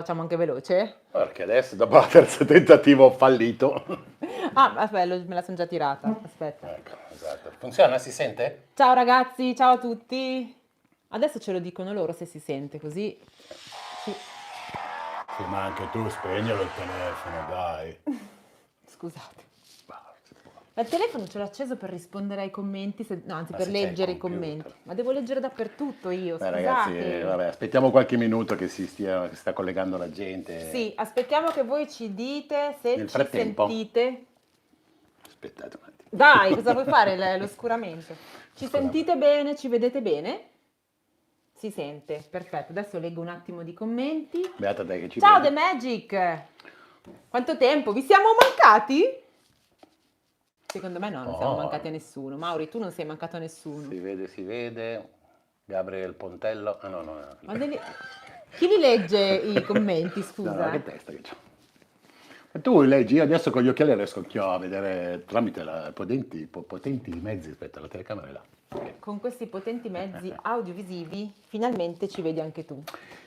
Facciamo anche veloce? Perché adesso, dopo la terza tentativo fallito. Ah, aspetta, me la sono già tirata. Aspetta. Ecco, esatto. Funziona? Si sente? Ciao ragazzi, ciao a tutti. Adesso ce lo dicono loro se si sente, così. Sì. Sì, ma anche tu spegnelo il telefono, dai. Scusate. Bah, si può. Ma il telefono ce l'ho acceso per rispondere ai commenti, no, anzi Ma per se c'è il leggere i computer. commenti. Ma devo leggere dappertutto io, Beh, ragazzi, scusate. vabbè, aspettiamo qualche minuto che si sta collegando la gente. Sì, aspettiamo che voi ci dite se Nel ci frattempo, sentite. aspettate un attimo. Dai, cosa vuoi fare? L'oscuramento. Ci Scusa. sentite bene? Ci vedete bene? Si sente, perfetto. Adesso leggo un attimo di commenti. Beata te che ci Ciao vedi. The Magic! Quanto tempo? Vi siamo mancati? Secondo me no, non siamo Oh. mancati a nessuno. Mauri, tu non sei mancato a nessuno. Si vede. Gabriele Pontello. Ah no, no. Ma chi li legge i commenti, No, scusa? che testa che c'ho. E tu leggi, io adesso con gli occhiali riesco anch'io a vedere tramite potenti mezzi, aspetta, la telecamera è là. Ok. Con questi potenti mezzi audiovisivi, finalmente ci vedi anche tu.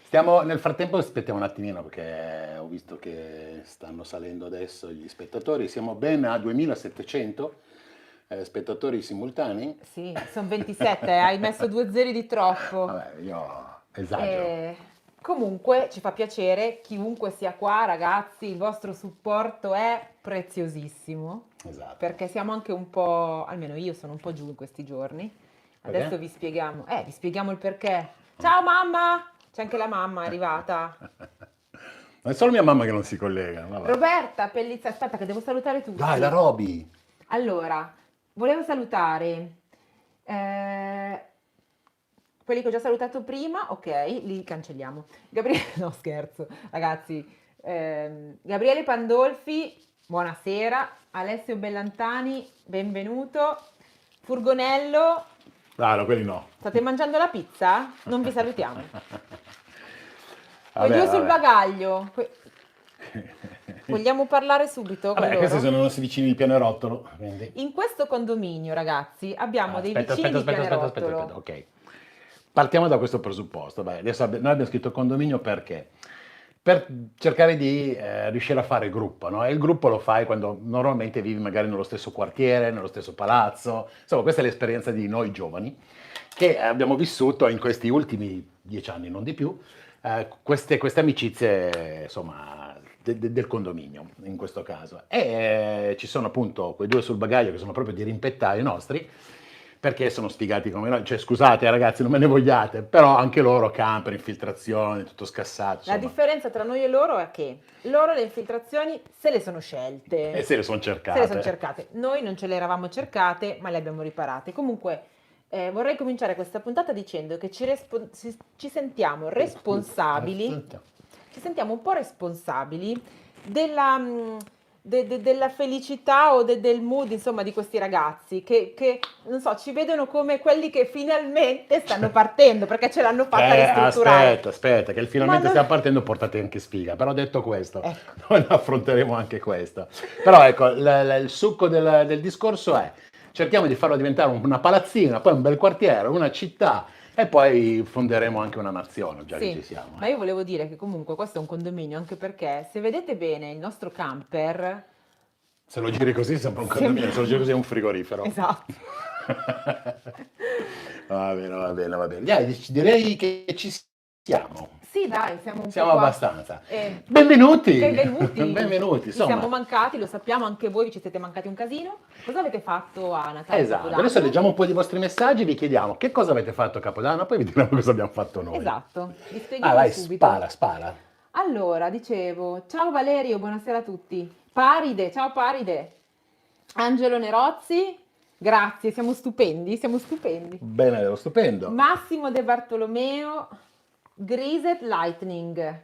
Nel frattempo aspettiamo un attimino perché ho visto che stanno salendo adesso gli spettatori, siamo ben a 2700 spettatori simultanei. Sì, sono 27, hai messo 2 zeri di troppo. Vabbè, io esagero. Comunque ci fa piacere, chiunque sia qua, ragazzi, il vostro supporto è preziosissimo. Esatto. Perché siamo anche un po', almeno io sono un po' giù in questi giorni. Adesso Perché? vi spieghiamo il perché. Ciao mamma! C'è anche la mamma, è arrivata. Ma è solo mia mamma che non si collega. Vabbè. Roberta Pellizza, aspetta che devo salutare tutti. Dai, la Roby! Allora, volevo salutare quelli che ho già salutato prima, ok, li cancelliamo. Gabriele, no scherzo, ragazzi. Gabriele Pandolfi, buonasera. Alessio Bellantani, benvenuto. Furgonello, Ah, no, quelli no. state mangiando la pizza? Non vi salutiamo. Quei Vabbè, due sul vabbè. bagaglio. Vogliamo parlare subito con Vabbè, loro? questi sono i nostri vicini di Pianerottolo. Quindi. In questo condominio, ragazzi, abbiamo dei vicini di Aspetta, Pianerottolo. ok. Partiamo da questo presupposto. Beh, adesso noi abbiamo scritto condominio perché? Per cercare di riuscire a fare gruppo, no? E il gruppo lo fai quando normalmente vivi magari nello stesso quartiere, nello stesso palazzo. Insomma, questa è l'esperienza di noi giovani che abbiamo vissuto in questi ultimi 10 anni, non di più, queste amicizie, insomma, del condominio, in questo caso. E ci sono appunto quei due sul bagaglio che sono proprio di rimpettari nostri, perché sono sfigati come noi. Cioè, scusate ragazzi, non me ne vogliate, però anche loro camper, infiltrazioni, tutto scassato. La Insomma. differenza tra noi e loro è che loro le infiltrazioni se le sono scelte. E se le sono cercate. Se le sono cercate. Noi non ce le eravamo cercate, ma le abbiamo riparate. Comunque, vorrei cominciare questa puntata dicendo che ci sentiamo responsabili. Ci sentiamo un po' responsabili della felicità o del mood, insomma, di questi ragazzi che, non so, ci vedono come quelli che finalmente stanno partendo perché ce l'hanno fatta ristrutturare. Aspetta, che finalmente Ma non- stiamo partendo, portate anche sfiga. Però detto questo, Ecco. noi affronteremo anche questo. Però ecco, il succo del discorso è, cerchiamo di farlo diventare una palazzina, poi un bel quartiere, una città, e poi fonderemo anche una nazione, già che Sì, ci siamo. ma io volevo dire che comunque questo è un condominio anche perché se vedete bene il nostro camper, Se lo giri così sembra un condominio, se lo giri così è un frigorifero. esatto. Va bene. Dai, direi che ci siamo. Sì, dai, siamo un Siamo po' qua. abbastanza. Eh, Benvenuti! Benvenuti. Benvenuti, Ci insomma. siamo mancati, lo sappiamo anche voi, ci siete mancati un casino. Cosa avete fatto a Natale? Esatto, Capodanno? adesso leggiamo un po' di vostri messaggi, vi chiediamo che cosa avete fatto a Capodanno, poi vi diremo cosa abbiamo fatto noi. Esatto, vi spieghiamo Vai, subito. spara. Allora, dicevo, ciao Valerio, buonasera a tutti. Paride, ciao Paride. Angelo Nerozzi, grazie, siamo stupendi. Bene, stupendo. Massimo De Bartolomeo, Griset Lightning.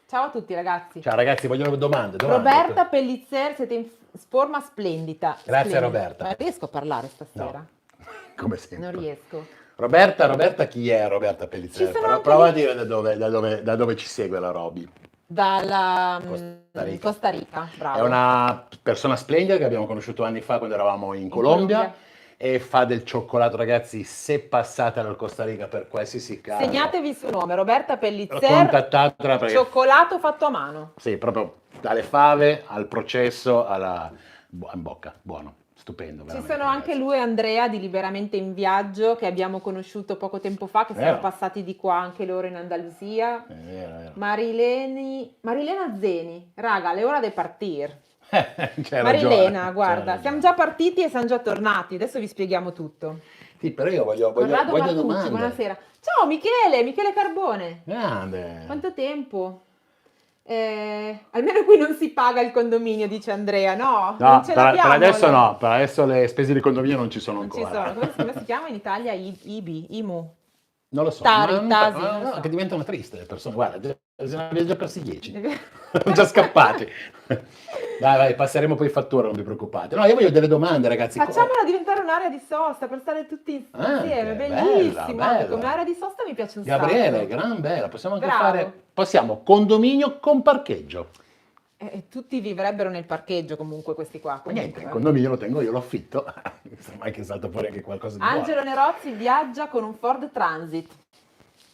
Ciao a tutti ragazzi. Ciao ragazzi, voglio domande. Roberta Pellizzer, siete in forma splendida. Grazie, Roberta. Ma riesco a parlare stasera? No, come sempre. Non riesco. Roberta, chi è Roberta Pellizzeri? Ci sono anche Prova a lì- dire da dove ci segue la Roby. Dalla Costa Rica. Costa Rica, bravo. È una persona splendida che abbiamo conosciuto anni fa quando eravamo in Colombia. e fa del cioccolato, ragazzi. Se passate dal Costa Rica per qualsiasi caso, Segnatevi il suo nome, Roberta Pellizer, contattatela perché cioccolato fatto a mano. sì, proprio dalle fave al processo alla in bocca, buono, stupendo, Ci veramente, sono anche ragazzi. lui e Andrea di Liberamente in Viaggio che abbiamo conosciuto poco tempo fa, che sono Vero? passati di qua anche loro in Andalusia. È vero. Marilena Zeni, raga, le ora de partir. C'hai ragione, Marilena, c'hai guarda, siamo già ragione. partiti e siamo già tornati, adesso vi spieghiamo tutto. Sì, però io Corrado voglio Marcucci, domande. buonasera. Ciao Michele Carbone. Grande. Quanto tempo? Almeno qui non si paga il condominio, dice Andrea. No, non No, ce per l'abbiamo. adesso no, per adesso le spese di condominio non ci sono Non ci ancora. sono. Come si chiama in Italia? IBI, IMU, Non lo so, Tari, Tasi, non lo no, so. che diventano triste le persone. Guarda, se ne abbiamo già persi 10. Sono già scappati. Vai, passeremo poi fattura, non vi preoccupate. No, io voglio delle domande, ragazzi. Facciamola diventare un'area di sosta per stare tutti insieme, Anche, bella, bellissimo. Anche come bella. area di sosta mi piace un Gabriele, sacco. gran bella. Possiamo anche Bravo. possiamo condominio con parcheggio. Tutti vivrebbero nel parcheggio comunque questi qua. Ma niente, il Comunque. condominio lo tengo io, lo affitto. Mai che salta fuori anche qualcosa di Angelo buono. Nerozzi viaggia con un Ford Transit.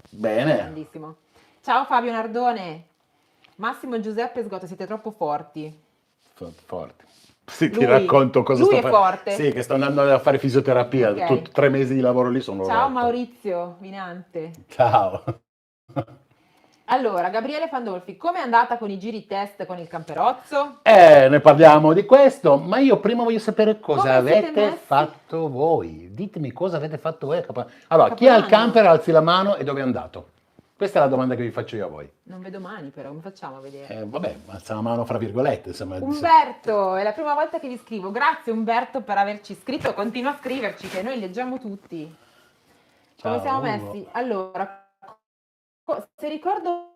Bene. Grandissimo. Ciao Fabio Nardone. Massimo e Giuseppe Sgotta, siete troppo forti. Forte. Sì, ti Lui- racconto cosa lui sto è facendo. forte? Sì, che sto andando a fare fisioterapia. Ok. 3 mesi di lavoro lì sono Ciao rotto. Maurizio Vinante. Ciao. Allora, Gabriele Pandolfi, com'è andata con i giri test con il camperozzo? Ne parliamo di questo, ma io prima voglio sapere cosa Come siete avete messi? fatto voi. Ditemi cosa avete fatto voi. Allora, chi ha il Capodanno. camper alzi la mano e dove è andato? Questa è la domanda che vi faccio io a voi. Non vedo mani però, come facciamo a vedere? Vabbè, alza la mano fra virgolette, insomma. Umberto, è la prima volta che vi scrivo. Grazie Umberto per averci scritto, continua a scriverci che noi leggiamo tutti. Come Ciao, siamo Ugo. messi? Allora, se ricordo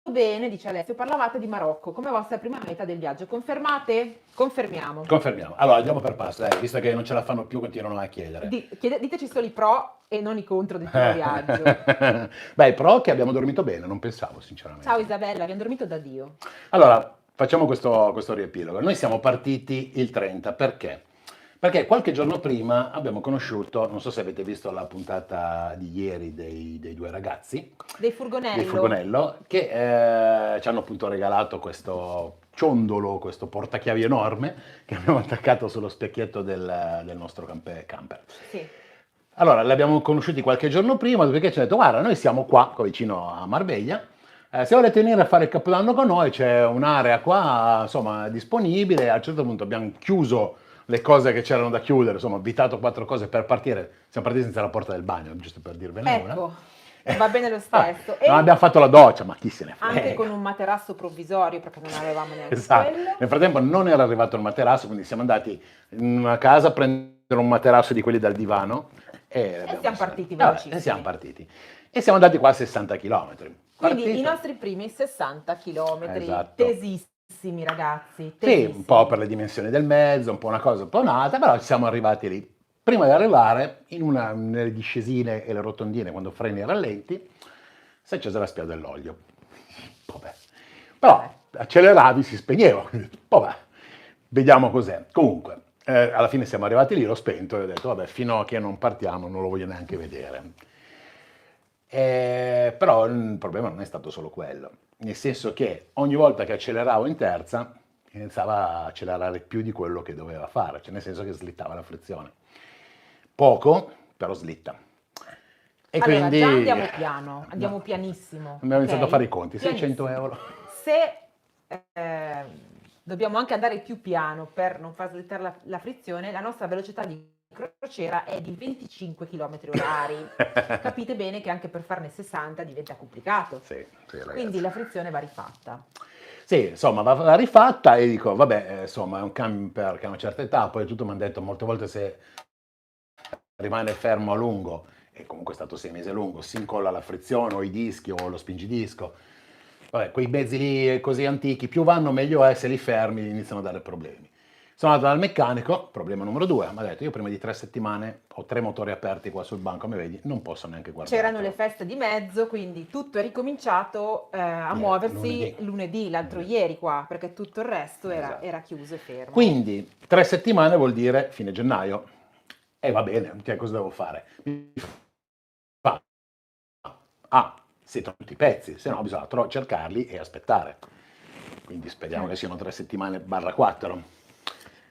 bene, dice Alessio, parlavate di Marocco come vostra prima meta del viaggio. Confermate? Confermiamo. Confermiamo. Allora, andiamo per passo, visto che non ce la fanno più, continuano a chiedere. Diteci solo i pro e non i contro del primo viaggio. Beh, però che abbiamo dormito bene, non pensavo sinceramente. Ciao Isabella, abbiamo dormito da Dio. Allora, facciamo questo riepilogo. Noi siamo partiti il 30, perché? Perché qualche giorno prima abbiamo conosciuto, non so se avete visto la puntata di ieri dei due ragazzi, Dei Furgonello. di Furgonello, che ci hanno appunto regalato questo ciondolo, questo portachiavi enorme che abbiamo attaccato sullo specchietto del nostro camper. Sì. Allora, li abbiamo conosciuti qualche giorno prima, perché ci hanno detto, guarda, noi siamo qua vicino a Marbella, se volete venire a fare il Capodanno con noi c'è un'area qua, insomma, disponibile. A un certo punto abbiamo chiuso le cose che c'erano da chiudere, insomma, avvitato 4 cose per partire. Siamo partiti senza la porta del bagno, giusto per dirvene una. Ecco, va bene lo stesso. Non abbiamo fatto la doccia, ma chi se ne frega. Anche con un materasso provvisorio, perché non avevamo neanche Esatto. quello. Nel frattempo non era arrivato il materasso, quindi siamo andati in una casa a prendere un materasso di quelli dal divano e siamo partiti Vabbè, velocissimi. e siamo partiti. E siamo andati qua a 60 km. Quindi i nostri primi 60 chilometri, Esatto. tesissimi ragazzi, Sì, tesissimi. un po' per le dimensioni del mezzo, un po' una cosa, un po' un'altra, però ci siamo arrivati lì. Prima di arrivare, nelle discesine e le rotondine, quando freni e rallenti, si è accesa la spia dell'olio. Vabbè. Però acceleravi, si spegneva. Quindi, vabbè, vediamo cos'è. Comunque, alla fine siamo arrivati lì, l'ho spento e ho detto, vabbè, fino a che non partiamo non lo voglio neanche vedere. Però il problema non è stato solo quello, nel senso che ogni volta che acceleravo in terza iniziava a accelerare più di quello che doveva fare, cioè nel senso che slittava la frizione. Poco, però slitta. E allora, quindi già andiamo piano, andiamo pianissimo. Abbiamo iniziato ok? a fare i conti, Pianissimo. 600 euro. Se dobbiamo anche andare più piano per non far slittare la frizione, la nostra velocità di crociera è di 25 km orari. Capite bene che anche per farne 60 diventa complicato. Sì, ragazzi. Quindi la frizione va rifatta. Sì, insomma, va rifatta e dico, vabbè, insomma, è un camper che ha una certa età, poi tutto mi hanno detto molte volte se rimane fermo a lungo, e comunque è stato 6 mesi a lungo, si incolla la frizione o i dischi o lo spingidisco. Vabbè, quei mezzi lì così antichi, più vanno meglio è, se li fermi iniziano a dare problemi. Sono andato dal meccanico, problema numero 2, mi ha detto io prima di 3 settimane ho 3 motori aperti qua sul banco, come vedi, non posso neanche guardare. C'erano le feste di mezzo, quindi tutto è ricominciato a muoversi lunedì, l'altro ieri qua, perché tutto il resto era chiuso e fermo. Quindi 3 settimane vuol dire fine gennaio. E va bene, cosa devo fare? Mi fa: "Ah, siete tutti pezzi, se no bisogna cercarli e aspettare". Quindi speriamo che siano 3 settimane barra 4.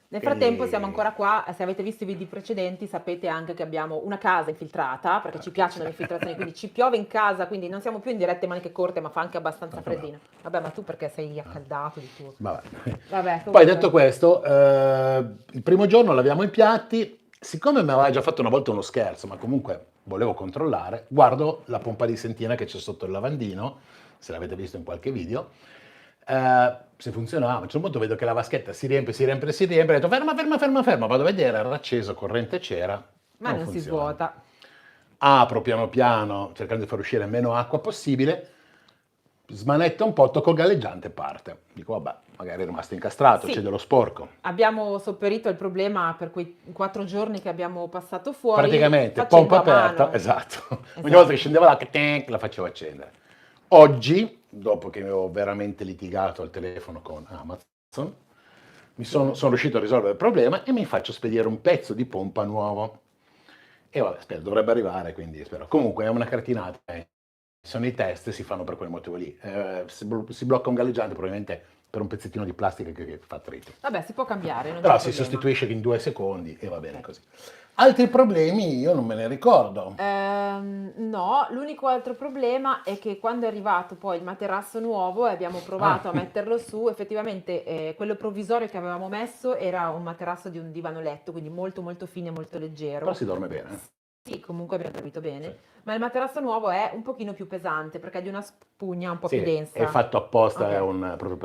Nel frattempo siamo E ancora qua, se avete visto i video precedenti sapete anche che abbiamo una casa infiltrata, perché ci piacciono le infiltrazioni, quindi ci piove in casa, quindi non siamo più in dirette maniche corte, ma fa anche abbastanza freddino. Vabbè, ma tu perché sei accaldato di tuo. Vabbè. Vabbè, Poi detto comunque. questo, il primo giorno laviamo i piatti, siccome mi aveva già fatto una volta uno scherzo, ma comunque volevo controllare, guardo la pompa di sentina che c'è sotto il lavandino, se l'avete visto in qualche video, se funzionava. A un certo punto vedo che la vaschetta si riempie, si riempie, si riempie, ho detto ferma, ferma, ferma, ferma, vado a vedere, era acceso, corrente c'era, Ma non non si funziona. svuota. Apro piano piano, cercando di far uscire meno acqua possibile, smanetta un po', tocco il galleggiante e parte. Dico, vabbè, magari è rimasto incastrato, c'è Sì, dello sporco. abbiamo sopperito il problema per quei 4 giorni che abbiamo passato fuori Praticamente, facendo pompa a aperta, mano. esatto. Ogni volta che Esatto. scendeva l'acqua, la facevo accendere. Oggi, dopo che ho veramente litigato al telefono con Amazon, sono riuscito a risolvere il problema e mi faccio spedire un pezzo di pompa nuovo. E vabbè, spero, dovrebbe arrivare, quindi spero. Comunque è una cartinata. Sono i test, si fanno per quel motivo lì. Si blocca un galleggiante probabilmente per un pezzettino di plastica che fa attrito. Vabbè, si può cambiare, non c'è Però si problema. sostituisce in 2 secondi e va bene Ok. così. Altri problemi io non me ne ricordo. No, l'unico altro problema è che quando è arrivato poi il materasso nuovo e abbiamo Ah, provato a metterlo su, effettivamente quello provvisorio che avevamo messo era un materasso di un divano letto, quindi molto molto fine e molto però leggero. si dorme bene. Sì, comunque abbiamo dormito Sì. bene, ma il materasso nuovo è un pochino più pesante perché è di una spugna un po' più Sì, è densa. fatto apposta, è Ok. proprio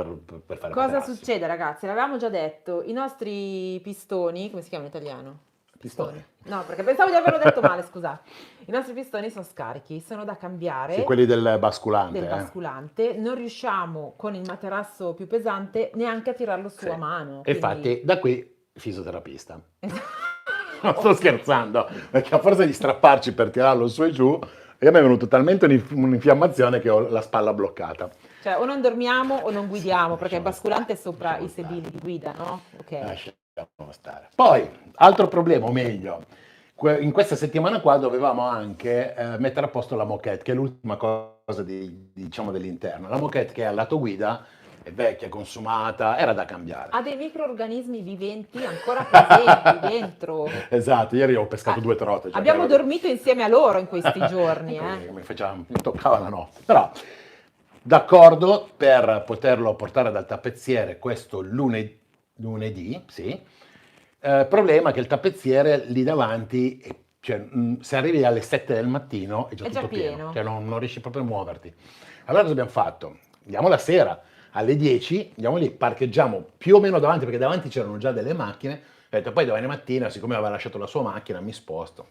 per fare Cosa materassi. succede, ragazzi? L'avevamo già detto, i nostri pistoni, come si chiama in italiano? Pistoni. Pistone. No, perché pensavo di averlo detto male, scusate. I nostri pistoni sono scarichi, sono da Sì, cambiare quelli del del basculante, eh. basculante. Non riusciamo con il materasso più pesante neanche a tirarlo su Sì. a mano, E quindi infatti da qui fisioterapista. Non sto scherzando, perché a forza di strapparci per tirarlo su e giù, io mi è venuto talmente un'infiammazione che ho la spalla bloccata. cioè o non dormiamo o non guidiamo, perché il Lasciamo stare, basculante è sopra i lasciamo stare. sedili di guida, no? Ok. Lasciamo stare. Poi, altro problema, o meglio, in questa settimana qua dovevamo anche mettere a posto la moquette, che è l'ultima cosa diciamo dell'interno. La moquette che è al lato guida è vecchia, consumata, era da cambiare. Ha dei microrganismi viventi ancora presenti dentro. Esatto, ieri ho pescato Ah, 2 trote, già che abbiamo ero... dormito insieme a loro in questi giorni, Mi toccava la notte. Però, d'accordo per poterlo portare dal tappezziere questo lunedì, sì. Problema che il tappezziere lì davanti, cioè, se arrivi alle 7 del mattino è già È già tutto pieno, cioè pieno. non riesci proprio a muoverti. Allora cosa abbiamo fatto? Andiamo la sera alle 10, andiamo lì, parcheggiamo più o meno davanti, perché davanti c'erano già delle macchine. Ho detto, poi domani mattina, siccome aveva lasciato la sua macchina, mi sposto.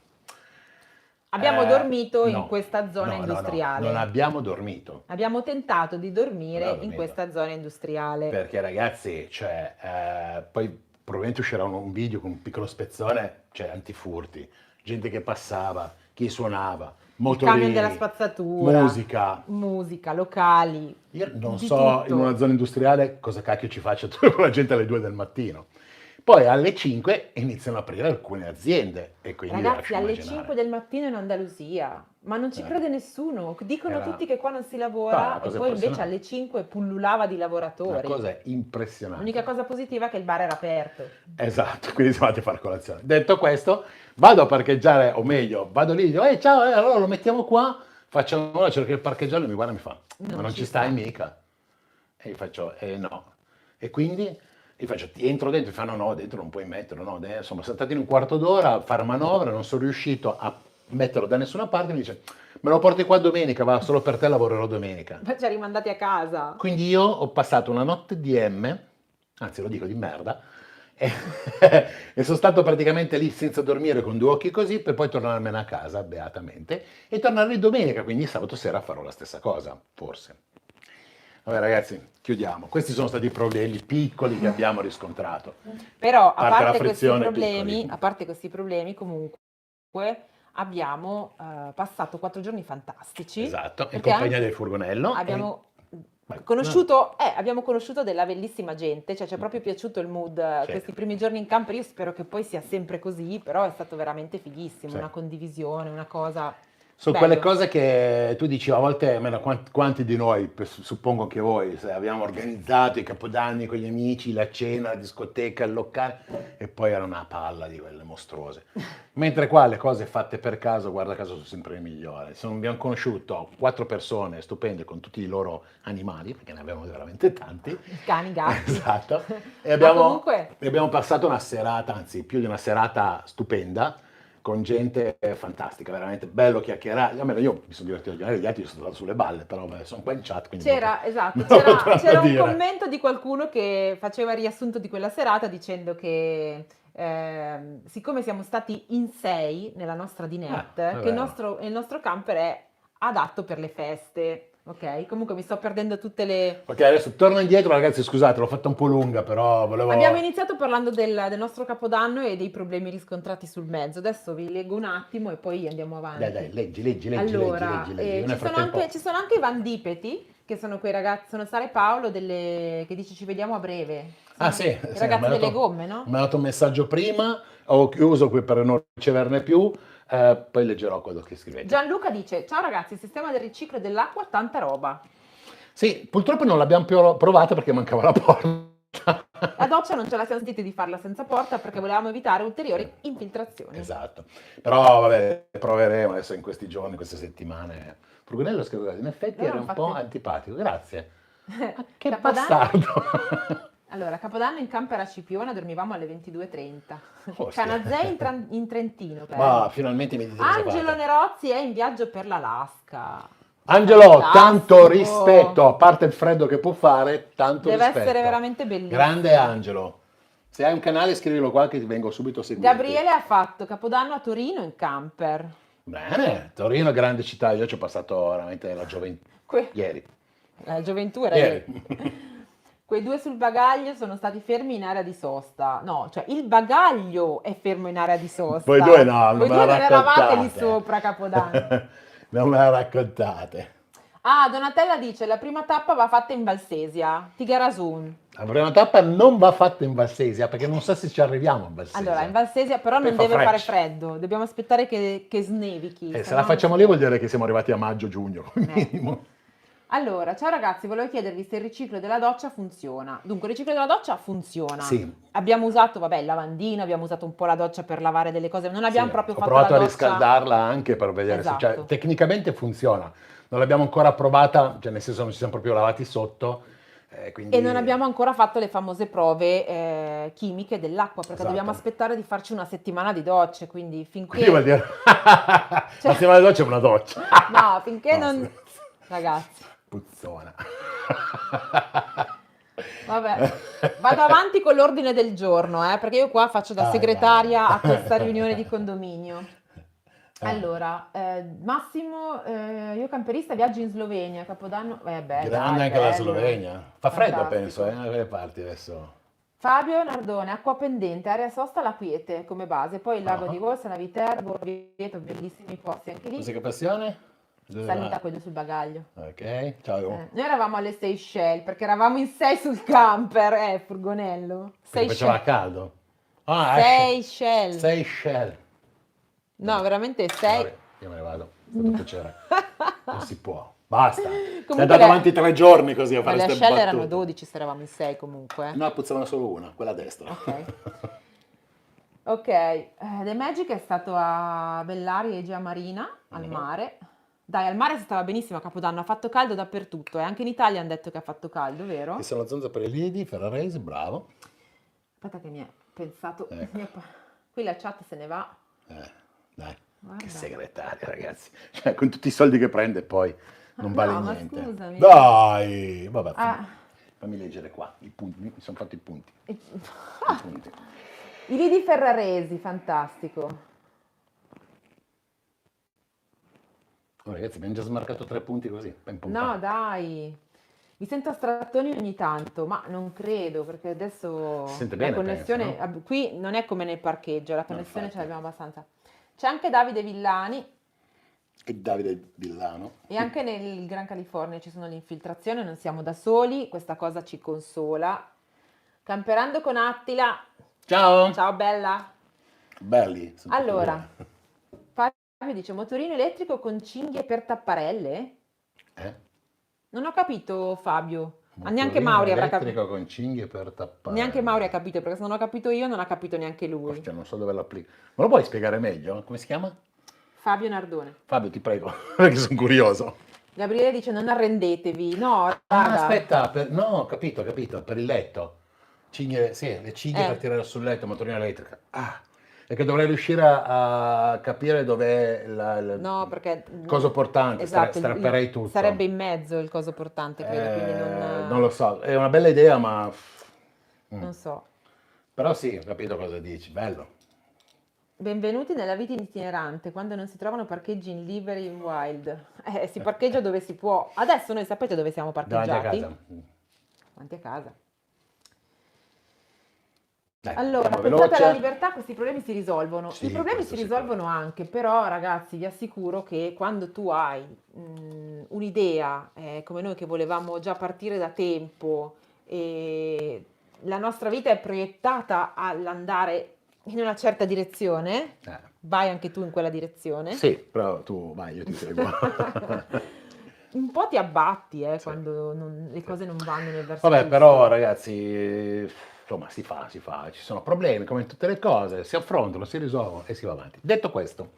Abbiamo dormito in No, questa zona no, no, no, non industriale. abbiamo dormito. Abbiamo tentato di Non dormire abbiamo in dormito. questa zona industriale. Perché ragazzi, cioè, poi probabilmente uscirà un video con un piccolo spezzone, cioè antifurti, gente che passava, chi suonava, Il camion della motorini, spazzatura, musica. musica, locali, Io non di so in una tutto. zona industriale cosa cacchio ci faccia tutta la gente alle 2 del mattino. Poi alle 5 iniziano ad aprire alcune aziende e quindi vi Ragazzi, lascio alle 5 immaginare. del mattino in Andalusia, ma non ci Eh, crede nessuno. Dicono Era tutti che qua non si no, è una lavora e cosa poi invece impressionante. alle 5 pullulava di Una lavoratori. cosa L'unica impressionante. cosa positiva è che il bar era aperto. Esatto, quindi siamo andati a fare colazione. Detto questo, vado a parcheggiare, o meglio, vado lì, dico, ciao, allora lo mettiamo qua, facciamo ora, cerco di parcheggiare, mi guarda e mi fa, ma Non non ci ci stai sta. mica. E gli faccio, no. E quindi gli faccio, ti entro dentro, mi fa, no, no, dentro non puoi metterlo, no, insomma, saltati in un quarto d'ora a fare manovra, non sono riuscito a metterlo da nessuna parte, mi dice, me lo porti qua domenica, va, solo per te lavorerò domenica. Ma ci ha rimandati a casa. Quindi io ho passato una notte di M, anzi lo dico di merda, e, e sono stato praticamente lì senza dormire con 2 occhi così per poi tornarmene a casa beatamente e tornare lì domenica, quindi sabato sera farò la stessa cosa, forse. Vabbè ragazzi, chiudiamo. Questi sono stati i problemi piccoli che abbiamo riscontrato. Però, A parte la frizione, piccoli. a parte questi problemi, comunque abbiamo passato 4 giorni fantastici Esatto, in perché compagnia anche del furgonello. abbiamo Beh, abbiamo conosciuto della bellissima gente, cioè ci è proprio piaciuto il mood, Sì. questi primi giorni in camper, io spero che poi sia sempre così, però è stato veramente fighissimo, Sì. una condivisione, una cosa Sono quelle bello. cose che tu dici, a volte, almeno quanti di noi, suppongo che voi, se abbiamo organizzato i capodanni con gli amici, la cena, la discoteca, il locale, e poi era una palla di quelle mostruose. Mentre qua le cose fatte per caso, guarda caso, sono sempre le migliori. Abbiamo conosciuto 4 persone stupende con tutti i loro animali, perché ne abbiamo veramente tanti. Cani, gatti. Esatto. E Ma comunque, abbiamo passato una serata, anzi più di una serata stupenda, con gente fantastica, veramente bello chiacchierare. Almeno io mi sono divertito a chiacchierare, gli altri sono stato sulle balle, però vabbè, sono qua in chat, quindi esatto, me lo potranno c'era un dire. commento di qualcuno che faceva il riassunto di quella serata dicendo che siccome siamo stati in 6 nella nostra È dinette, che vero. il nostro camper è adatto per le feste, ok? Comunque mi sto perdendo tutte le... Ok, adesso torno indietro, ragazzi, scusate, l'ho fatta un po' lunga, però Abbiamo volevo... iniziato parlando del nostro Capodanno e dei problemi riscontrati sul mezzo. Adesso vi leggo un attimo e poi andiamo Dai, avanti. leggi. Allora, Io nel frattempo... ci sono anche i Vandipeti, che sono quei ragazzi, sono Sara e Paolo che dice ci vediamo a breve. Ah Sono sì, i sì, ragazzi delle gomme, no? mi ha dato un messaggio prima, ho chiuso qui per non riceverne più, poi leggerò quello che scrivete. Gianluca dice, ciao ragazzi, il sistema del riciclo dell'acqua, tanta roba. Sì, purtroppo non l'abbiamo più provata perché mancava la porta. La doccia non ce la siamo sentiti di farla senza porta perché volevamo evitare ulteriori infiltrazioni. Esatto, però vabbè, proveremo adesso in questi giorni, queste settimane. Furgonello scrive, in effetti No, era un po' infatti. antipatico, grazie. Ma che Capodanno- bastardo! Allora, Capodanno in camper a Scipione dormivamo alle 22:30. Ostia. Canazei in Trentino. Ma finalmente mi dite cosa Angelo fate. Nerozzi è in viaggio per l'Alaska. Angelo, Fantastico. tanto rispetto, a parte il freddo che può fare, tanto Deve rispetto. essere veramente bellissimo. Grande Angelo. Se hai un canale scrivilo qua che ti vengo subito a seguire. Gabriele ha fatto Capodanno a Torino in camper. Bene, Torino, grande città, io ci ho passato veramente la gioventù. Ieri. La gioventù era Ieri. lì. Quei due sul bagaglio sono stati fermi in area di sosta. No, cioè il bagaglio è fermo in area di sosta. Voi due no, Voi non me due la non eravate lì raccontate. sopra a Capodanno. Non me la raccontate. Ah, Donatella dice, la prima tappa va fatta in Valsesia, Tigarasun. La prima tappa non va fatta in Valsesia perché non so se ci arriviamo in Valsesia. Allora, in Valsesia però Poi non fa deve fare freddo. freddo, dobbiamo aspettare che snevichi. Se se la no facciamo non lì si- vuol dire che siamo arrivati a maggio-giugno, come minimo. Allora, ciao ragazzi, volevo chiedervi se il riciclo della doccia funziona. Dunque, il riciclo della doccia funziona. Sì. Abbiamo usato, vabbè, il lavandino, abbiamo usato un po' la doccia per lavare delle cose, non abbiamo Sì, proprio ho fatto provato la a doccia. riscaldarla anche per vedere se, cioè, Esatto. tecnicamente funziona. Non l'abbiamo ancora provata, cioè nel senso non ci siamo proprio lavati sotto, quindi... E non abbiamo ancora fatto le famose prove chimiche dell'acqua, perché Esatto. dobbiamo aspettare di farci una settimana di docce, quindi finché... Quindi vuol dire... Assieme alla doccia è una doccia. No, finché No, non... scherzo. Ragazzi, Puzzona. vabbè, vado avanti con l'ordine del giorno, perché io qua faccio da Dai, segretaria dai. a questa riunione di condominio. Allora, Massimo, io camperista viaggio in Slovenia, Capodanno, beh, Grande dai, anche la bello. Slovenia. Fa freddo, Fantastico. penso, da quelle parti adesso. Fabio Nardone, acqua pendente, area sosta, la Quiete come base, poi il lago di Volsa, Naviterbo, Orvieto, bellissimi posti anche lì. Cos'è che passione? Dove Salita va? quello sul bagaglio. Ok, ciao. Noi eravamo alle Seychelles perché eravamo in 6 sul camper, furgonello. Perché faceva caldo. Ah, Seychelles. Seychelles. No, veramente 6. Vabbè, io me ne vado, è stato un piacere. Non si può. Basta. Sei Comunque andato avanti 3 giorni così a fare le queste ascelle battute. erano 12 se eravamo in 6 comunque. No, puzzavano solo una, quella a destra. Ok. Ok, The Magic è stato a Bellari Egea Marina, al mare. Dai, al mare si stava benissimo a Capodanno, ha fatto caldo dappertutto e anche in Italia hanno detto che ha fatto caldo, vero? Ci sono zanzare lidi, Ferrarese, bravo. Aspetta che mi è pensato... Ecco. Qui la chat se ne va. Dai, Guarda. che segretaria, ragazzi. Cioè, con tutti i soldi che prende poi non vale no, ma niente. scusami. Dai, vabbè. Ah. Fammi leggere qua, i punti, mi sono fatti i punti. I I punti. lidi ferraresi, fantastico. Oh, ragazzi, abbiamo già smarcato 3 punti così. No, dai. Mi sento a strattoni ogni tanto, ma non credo perché adesso Si sente la bene, connessione penso, qui non è come nel parcheggio, la connessione ce infatti. l'abbiamo abbastanza. C'è anche Davide Villani. e Davide Villano. E anche nel Gran California ci sono le infiltrazioni, non siamo da soli, questa cosa ci consola. Camperando con Attila. Ciao! Ciao bella. Belli. sono tutti Allora, due. Fabio dice motorino elettrico con cinghie per tapparelle? Eh? Non ho capito Fabio. Ma neanche Motorino Mauri avrà elettrico capito. con cinghie per tappare. Neanche Mauri ha capito, perché se non ho capito io non ha capito neanche lui. Cioè, non so dove l'applico. Me lo puoi spiegare meglio? Come si chiama? Fabio Nardone. Fabio, ti prego, perché sono curioso. Gabriele dice non arrendetevi. No, Ah, raga. aspetta, no, ho capito, per il letto. Sì, le cinghie per Eh. tirare sul letto, motorina elettrica. Ah, perché dovrei riuscire a capire dov'è No, perché il coso portante, esatto, strapperei tutto. sarebbe in mezzo il coso portante, credo, quindi Non lo so, è una bella idea, ma... non so. Però sì, ho capito cosa dici, bello. Benvenuti nella vita itinerante, quando non si trovano parcheggi in liberi in wild. Si parcheggia dove si può. Adesso noi sapete dove siamo Davanti parcheggiati? a casa. Davanti a casa. Dai, Allora, andiamo pensate veloce. alla libertà, questi problemi si risolvono. Sì, I problemi questo si risolvono anche, però ragazzi, vi assicuro che quando tu hai un'idea, come noi che volevamo già partire da tempo, e la nostra vita è proiettata all'andare in una certa direzione, vai anche tu in quella direzione. Sì, però tu vai, io ti seguo. Un po' ti abbatti Sì. quando le cose non vanno nel verso Vabbè, giusto. però ragazzi, insomma, si fa, ci sono problemi come in tutte le cose, si affrontano, si risolvono e si va avanti. Detto questo,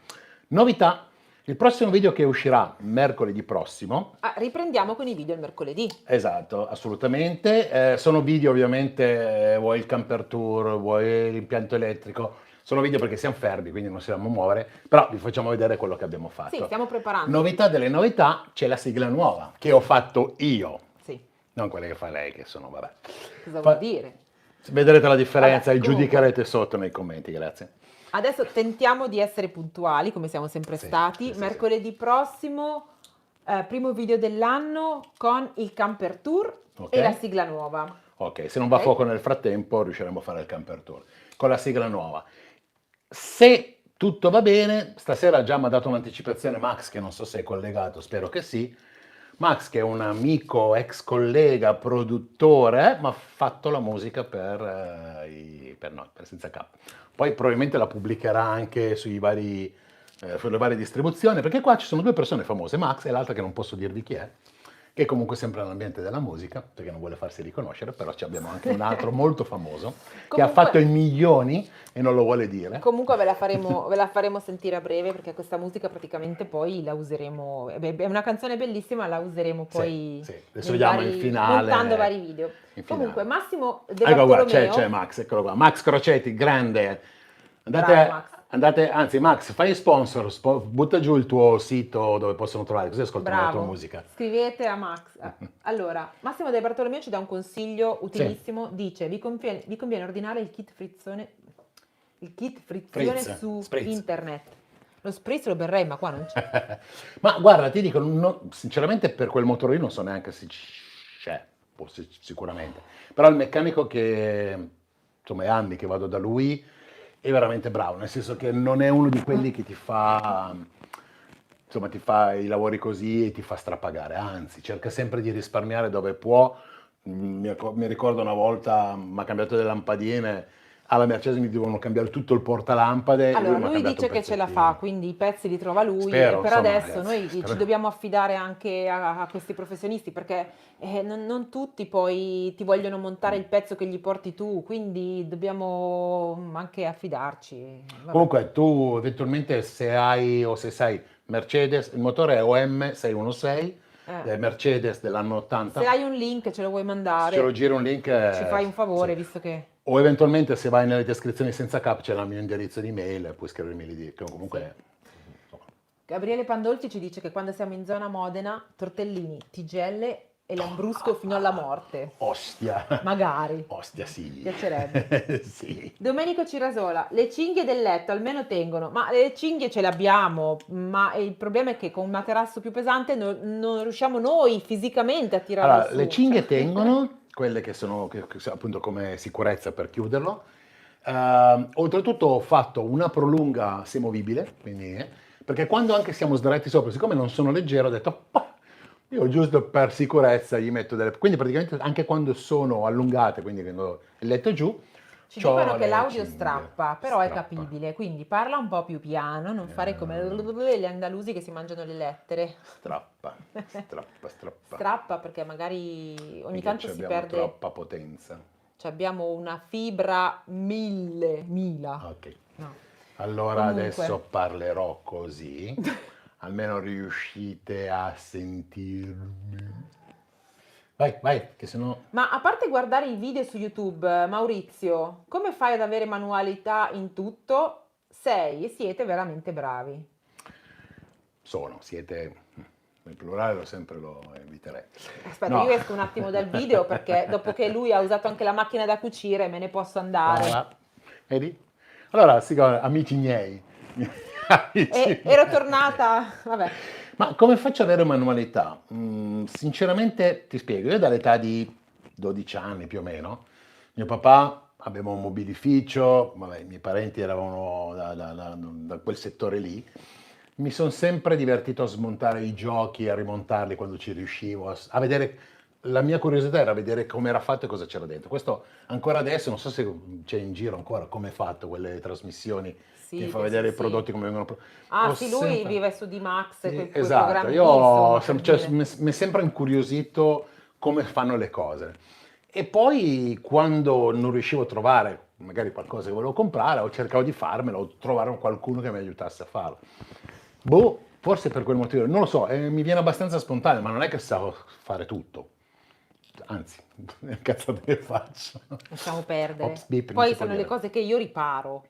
novità, il prossimo video che uscirà mercoledì prossimo. Riprendiamo con i video il mercoledì. Esatto, assolutamente. Sono video ovviamente, vuoi il camper tour, vuoi l'impianto elettrico, sono video perché siamo fermi, quindi non si dobbiamo muovere, però vi facciamo vedere quello che abbiamo fatto. Sì, stiamo preparando. Novità delle novità, c'è la sigla nuova che ho fatto io, Sì, non quelle che fa lei, che sono, vabbè. cosa vuol dire? Vedrete la differenza Vabbè, e comunque. giudicherete sotto nei commenti, grazie. Adesso tentiamo di essere puntuali, come siamo sempre Sì, stati. sì, Mercoledì prossimo, primo video dell'anno con il camper tour Ok. e la sigla nuova. Ok, se non va a Ok. fuoco nel frattempo riusciremo a fare il camper tour con la sigla nuova. Se tutto va bene, stasera già mi ha dato un'anticipazione Max, che non so se è collegato, spero che sì. Max, che è un amico, ex collega, produttore, mi ha fatto la musica per Senza K. Poi probabilmente la pubblicherà anche sulle varie distribuzioni, perché qua ci sono due persone famose, Max e l'altra che non posso dirvi chi è, che comunque sempre nell'ambiente della musica, perché non vuole farsi riconoscere, però ci abbiamo anche un altro molto famoso, che ha Comunque- fatto i milioni e non lo vuole dire. Comunque ve la faremo sentire a breve perché questa musica praticamente poi la useremo. È una canzone bellissima, la useremo poi sì. Adesso nei vediamo in finale. montando vari video. in finale. Comunque, Massimo De Ecco qua, Bartolomeo. c'è Max, eccolo qua. Max Crocetti, grande. Bravo, Max. Anzi Max, fai sponsor, butta giù il tuo sito dove possono trovare, così ascoltano la tua Bravo, musica. scrivete a Max. Allora, Massimo De Bartolomeo ci dà un consiglio utilissimo, dice vi conviene ordinare il kit frizione Fritz, su spritz. internet. Lo spritz lo berrei, ma qua non c'è. Ma guarda, ti dico, sinceramente per quel motorino non so neanche se c'è, sicuramente. Però il meccanico che, insomma, è anni che vado da lui, è veramente bravo, nel senso che non è uno di quelli che ti fa i lavori così e ti fa strapagare, anzi, cerca sempre di risparmiare dove può. Mi ricordo una volta mi ha cambiato le lampadine, alla Mercedes mi devono cambiare tutto il portalampade. e Allora, mi ha lui cambiato dice un che ce la pezzettino. fa, quindi i pezzi li trova lui. Spero, E per insomma, adesso ragazzi, noi spero. ci dobbiamo affidare anche a questi professionisti perché non tutti poi ti vogliono montare il pezzo che gli porti tu, quindi dobbiamo anche affidarci. Vabbè. Comunque tu eventualmente se hai o se sai Mercedes, il motore è OM616, Mercedes dell'anno 80. Se hai un link ce lo vuoi mandare, Ce lo giro un link. ci fai un favore, sì. visto che... O eventualmente se vai nelle descrizioni senza cap c'è il mio indirizzo di mail, puoi scrivermi lì, che comunque... insomma. Gabriele Pandolci ci dice che quando siamo in zona Modena, tortellini, tigelle e lambrusco fino alla morte. Ostia! Magari. Ostia, sì. Piacerebbe. Sì. Domenico Cirasola, le cinghie del letto almeno tengono, ma le cinghie ce le abbiamo, ma il problema è che con un materasso più pesante non riusciamo noi fisicamente a tirarlo Allora, su. le cinghie tengono, quelle che sono appunto come sicurezza per chiuderlo. Oltretutto ho fatto una prolunga semovibile, quindi Perché quando anche siamo sdraiati sopra, siccome non sono leggero, ho detto, "Bah, io giusto per sicurezza gli metto delle... Quindi praticamente anche quando sono allungate, quindi quando il letto è giù, Ci c'ho dicono che le l'audio cinghie. strappa, però è Strappa. capibile, quindi parla un po' più piano, non fare come Eh, gli andalusi che si mangiano le lettere. strappa, strappa, strappa. Strappa perché magari ogni Perché tanto ci si abbiamo perde, troppa potenza. cioè abbiamo una fibra mila. Ok. No. Allora adesso Comunque, parlerò così, almeno riuscite a sentirmi. Vai, vai, che sennò... ma a parte guardare i video su YouTube, Maurizio, come fai ad avere manualità in tutto? Siete veramente bravi. siete... Il plurale sempre lo eviterei. Aspetta, No. io esco un attimo dal video perché dopo che lui ha usato anche la macchina da cucire, me ne posso andare. Voilà. Vedi? Allora, amici miei, amici E ero miei. tornata, vabbè. Ma come faccio ad avere manualità? Sinceramente ti spiego, io dall'età di 12 anni più o meno, mio papà aveva un mobilificio, vabbè, i miei parenti eravamo da quel settore lì, mi sono sempre divertito a smontare i giochi, a rimontarli quando ci riuscivo, a vedere, la mia curiosità era vedere come era fatto e cosa c'era dentro. Questo ancora adesso, non so se c'è in giro ancora come è fatto quelle trasmissioni che Sì, fa penso vedere di i sì. prodotti come vengono Ah, ho sì, lui sempre... vive su D-Max, Sì, quei esatto, programmi lì, io insomma, per cioè, dire. mi è sempre incuriosito come fanno le cose. E poi quando non riuscivo a trovare magari qualcosa che volevo comprare, o cercavo di farmelo, o trovare qualcuno che mi aiutasse a farlo. Boh, forse per quel motivo, non lo so, mi viene abbastanza spontaneo, ma non è che so fare tutto. Anzi, cazzate che faccio. Lasciamo Ops, perdere. beep, non Poi si può sono le dire. cose che io riparo.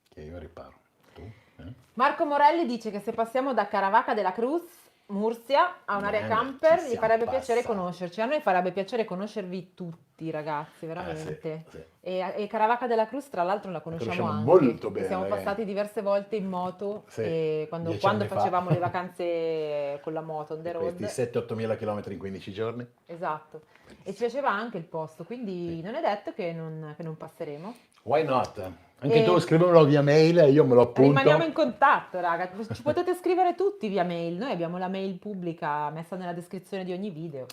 Che io riparo. Tu? Eh? Marco Morelli dice che se passiamo da Caravaca della Cruz, Mursia, a un'area Ci camper, gli siamo farebbe piacere passati. conoscerci. A noi farebbe piacere conoscervi tutti, ragazzi, Sì, veramente. sì. E Caravaca della Cruz, tra l'altro, la La conosciamo conosciamo anche. molto Che siamo bene. passati diverse volte in moto Sì, e dieci quando anni fa. facevamo le vacanze con la moto on the E questi road. 7-8 mila chilometri in 15 giorni? Esatto. E ci Bellissimo. piaceva anche il posto, Sì. quindi non è detto che non passeremo. Why not? Anche tu E scrivimelo via mail e io me lo rimaniamo in appunto. contatto, raga. Ci potete scrivere tutti via mail. Noi abbiamo la mail pubblica messa nella descrizione di ogni video.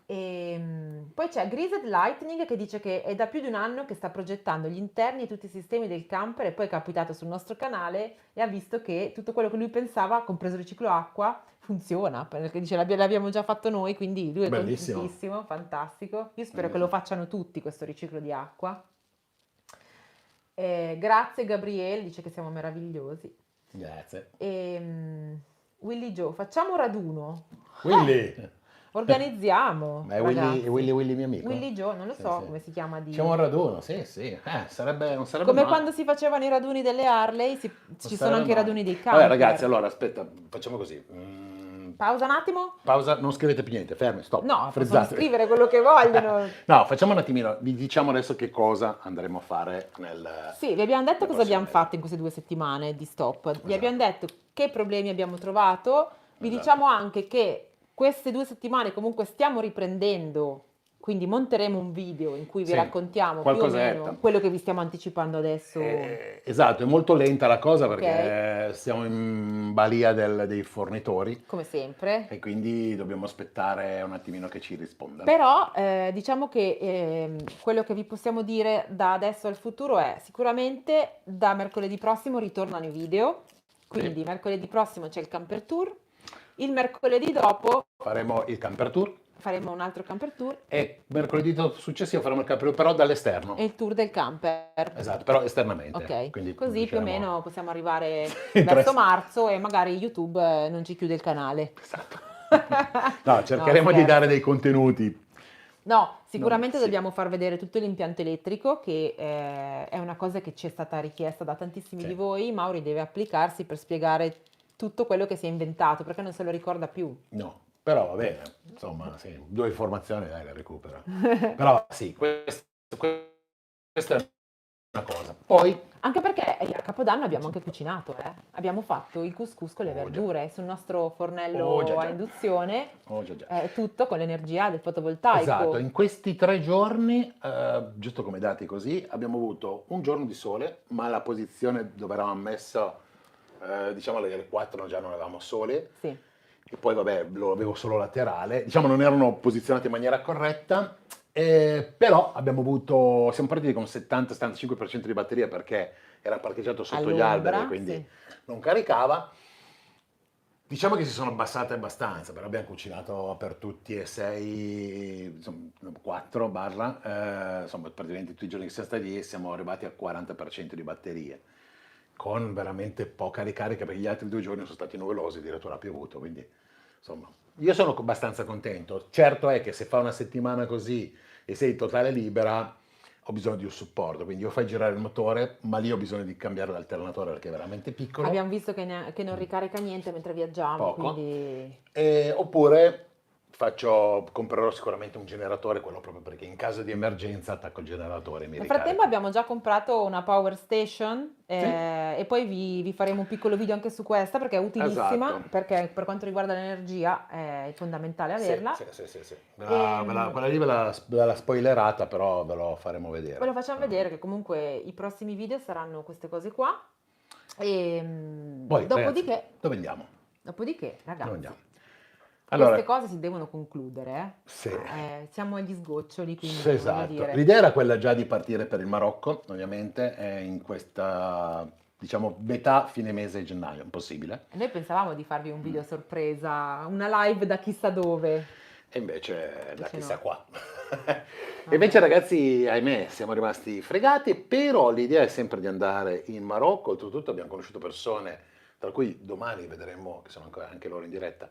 Poi c'è Grised Lightning che dice che è da più di un anno che sta progettando gli interni e tutti i sistemi del camper e poi è capitato sul nostro canale e ha visto che tutto quello che lui pensava, compreso il riciclo acqua, funziona. Perché dice l'abbiamo già fatto noi, quindi lui è Bellissimo. contentissimo, fantastico. Io spero che lo Bellissimo. facciano tutti questo riciclo di acqua. Grazie Gabriele, dice che siamo meravigliosi. Grazie. Willy Joe, facciamo un raduno. Willy! Organizziamo, Ma è ragazzi. Willy mio amico? Willy Joe, non lo Sì, so sì. come si chiama C'è un raduno, sì, sì. Non sarebbe Come male. quando si facevano i raduni delle Harley, Non ci sono sarebbe anche i male. raduni dei Vabbè, ragazzi, camper. allora aspetta, facciamo così. Pausa un attimo? Pausa, non scrivete più niente, fermi, stop, No, possono frizzatevi. scrivere quello che vogliono. No, facciamo un attimino, vi diciamo adesso che cosa andremo a fare Sì, vi abbiamo detto nel cosa prossimo abbiamo mese. fatto in queste 2 settimane di stop. Vi abbiamo Esatto, detto che problemi abbiamo trovato. Vi esatto. diciamo anche che queste 2 settimane comunque stiamo riprendendo, quindi monteremo un video in cui vi Sì, raccontiamo più o qualcosetta. meno quello che vi stiamo anticipando adesso. Esatto, è molto lenta la cosa Ok? perché siamo in balia dei fornitori Come sempre. e quindi dobbiamo aspettare un attimino che ci rispondano. Però diciamo che quello che vi possiamo dire da adesso al futuro è sicuramente da mercoledì prossimo ritornano i video, quindi Sì. mercoledì prossimo c'è il camper tour, il mercoledì dopo Faremo il camper tour faremo un altro camper tour e mercoledì successivo faremo il camper tour però e dall'esterno. il tour del camper. Esatto, però esternamente. Ok, Quindi così più o riusciremo meno possiamo arrivare in verso tre- marzo e magari YouTube non ci chiude il canale. Esatto. No, No, cercheremo di dare scherzo. dei contenuti. No, Non, sicuramente sì, dobbiamo far vedere tutto l'impianto elettrico, che è una cosa che ci è stata richiesta da tantissimi di sì. voi. Mauri deve applicarsi per spiegare tutto quello che si è inventato, perché non se lo ricorda più. No, però va bene, insomma, sì, 2 informazioni dai, le recupera. Però sì, questa è una cosa. Poi, Anche perché a Capodanno abbiamo anche cucinato, eh? Abbiamo fatto il couscous con le oh già, verdure sul nostro oh fornello già a già, induzione, oh già già. tutto con l'energia del Esatto, fotovoltaico. in questi 3 giorni, giusto come dati così, abbiamo avuto un giorno di sole, ma la posizione dove eravamo messo diciamo alle 4 già non eravamo soli, Sì. e poi vabbè lo avevo solo laterale, diciamo non erano posizionati in maniera corretta, però siamo partiti con 70-75% di batteria perché era parcheggiato sotto gli alberi, All'ombra, quindi sì. non caricava. Diciamo che si sono abbassate abbastanza, però abbiamo cucinato per tutti e 6, insomma 4 barra, insomma praticamente tutti i giorni che siamo stati lì siamo arrivati al 40% di batterie, con veramente poca ricarica perché gli altri 2 giorni sono stati nuvolosi, addirittura ha piovuto, quindi insomma io sono abbastanza contento. Certo è che se fa una settimana così e sei totale libera, ho bisogno di un supporto, quindi io fai girare il motore, ma lì ho bisogno di cambiare l'alternatore perché è veramente piccolo. Abbiamo visto che non Mm. ricarica niente mentre viaggiamo, Poco. quindi Oppure comprerò sicuramente un generatore, quello proprio perché in caso di emergenza attacco il generatore e mi nel frattempo ricarico. abbiamo già comprato una power station Sì, e poi vi faremo un piccolo video anche su questa perché è utilissima, esatto. perché per quanto riguarda l'energia è fondamentale Sì, averla. sì, sì, sì, sì. E, Quella lì ve la spoilerata, però ve lo faremo ve lo vedere. facciamo vedere che comunque i prossimi video saranno queste cose qua. E Poi, ragazzi, dopodiché, dove andiamo? Dove ragazzi, andiamo? queste Allora, cose si devono concludere, sì. siamo agli sgoccioli, Sì, quindi voglio esatto. dire. L'idea era quella già di partire per il Marocco, ovviamente, in questa, diciamo, metà fine mese di gennaio, impossibile. E noi pensavamo di farvi un video sorpresa, una live da chissà dove. E invece da Invece chissà no. qua. E Vabbè. invece ragazzi, ahimè, siamo rimasti fregati, però l'idea è sempre di andare in Marocco, oltretutto abbiamo conosciuto persone, tra cui domani vedremo, che sono ancora anche loro in diretta,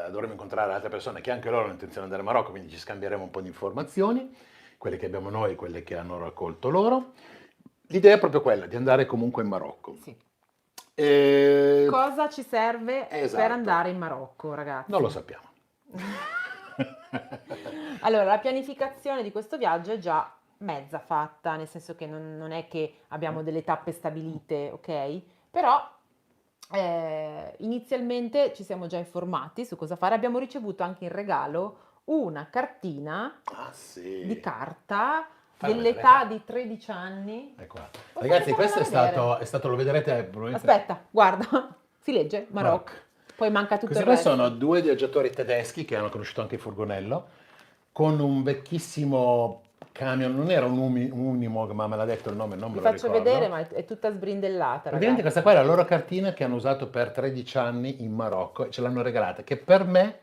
dovremo incontrare altre persone che anche loro hanno intenzione di andare in Marocco, quindi ci scambieremo un po' di informazioni, quelle che abbiamo noi, quelle che hanno raccolto loro. L'idea è proprio quella, di andare comunque in Marocco. Sì. E... Cosa ci serve per Esatto, andare in Marocco, ragazzi? non lo sappiamo. Allora, la pianificazione di questo viaggio è già mezza fatta, nel senso che non è che abbiamo delle tappe stabilite, ok? Però inizialmente ci siamo già informati su cosa fare. Abbiamo ricevuto anche in regalo una cartina Ah di sì, carta fai dell'età vedere. di 13 anni. Ecco qua. Posso Ragazzi, farvela questo vedere? è stato, lo vedrete probabilmente. Aspetta, guarda, si legge Marocco. Marocco, poi manca tutto Questi il qua sono resto. 2 viaggiatori tedeschi che hanno conosciuto anche il furgonello, con un vecchissimo camion, non era un Unimog, ma me l'ha detto il nome, non Vi me lo faccio vedere, ricordo. ma è tutta sbrindellata, Praticamente ragazzi. questa qua è la loro cartina che hanno usato per 13 anni in Marocco e ce l'hanno regalata, che per me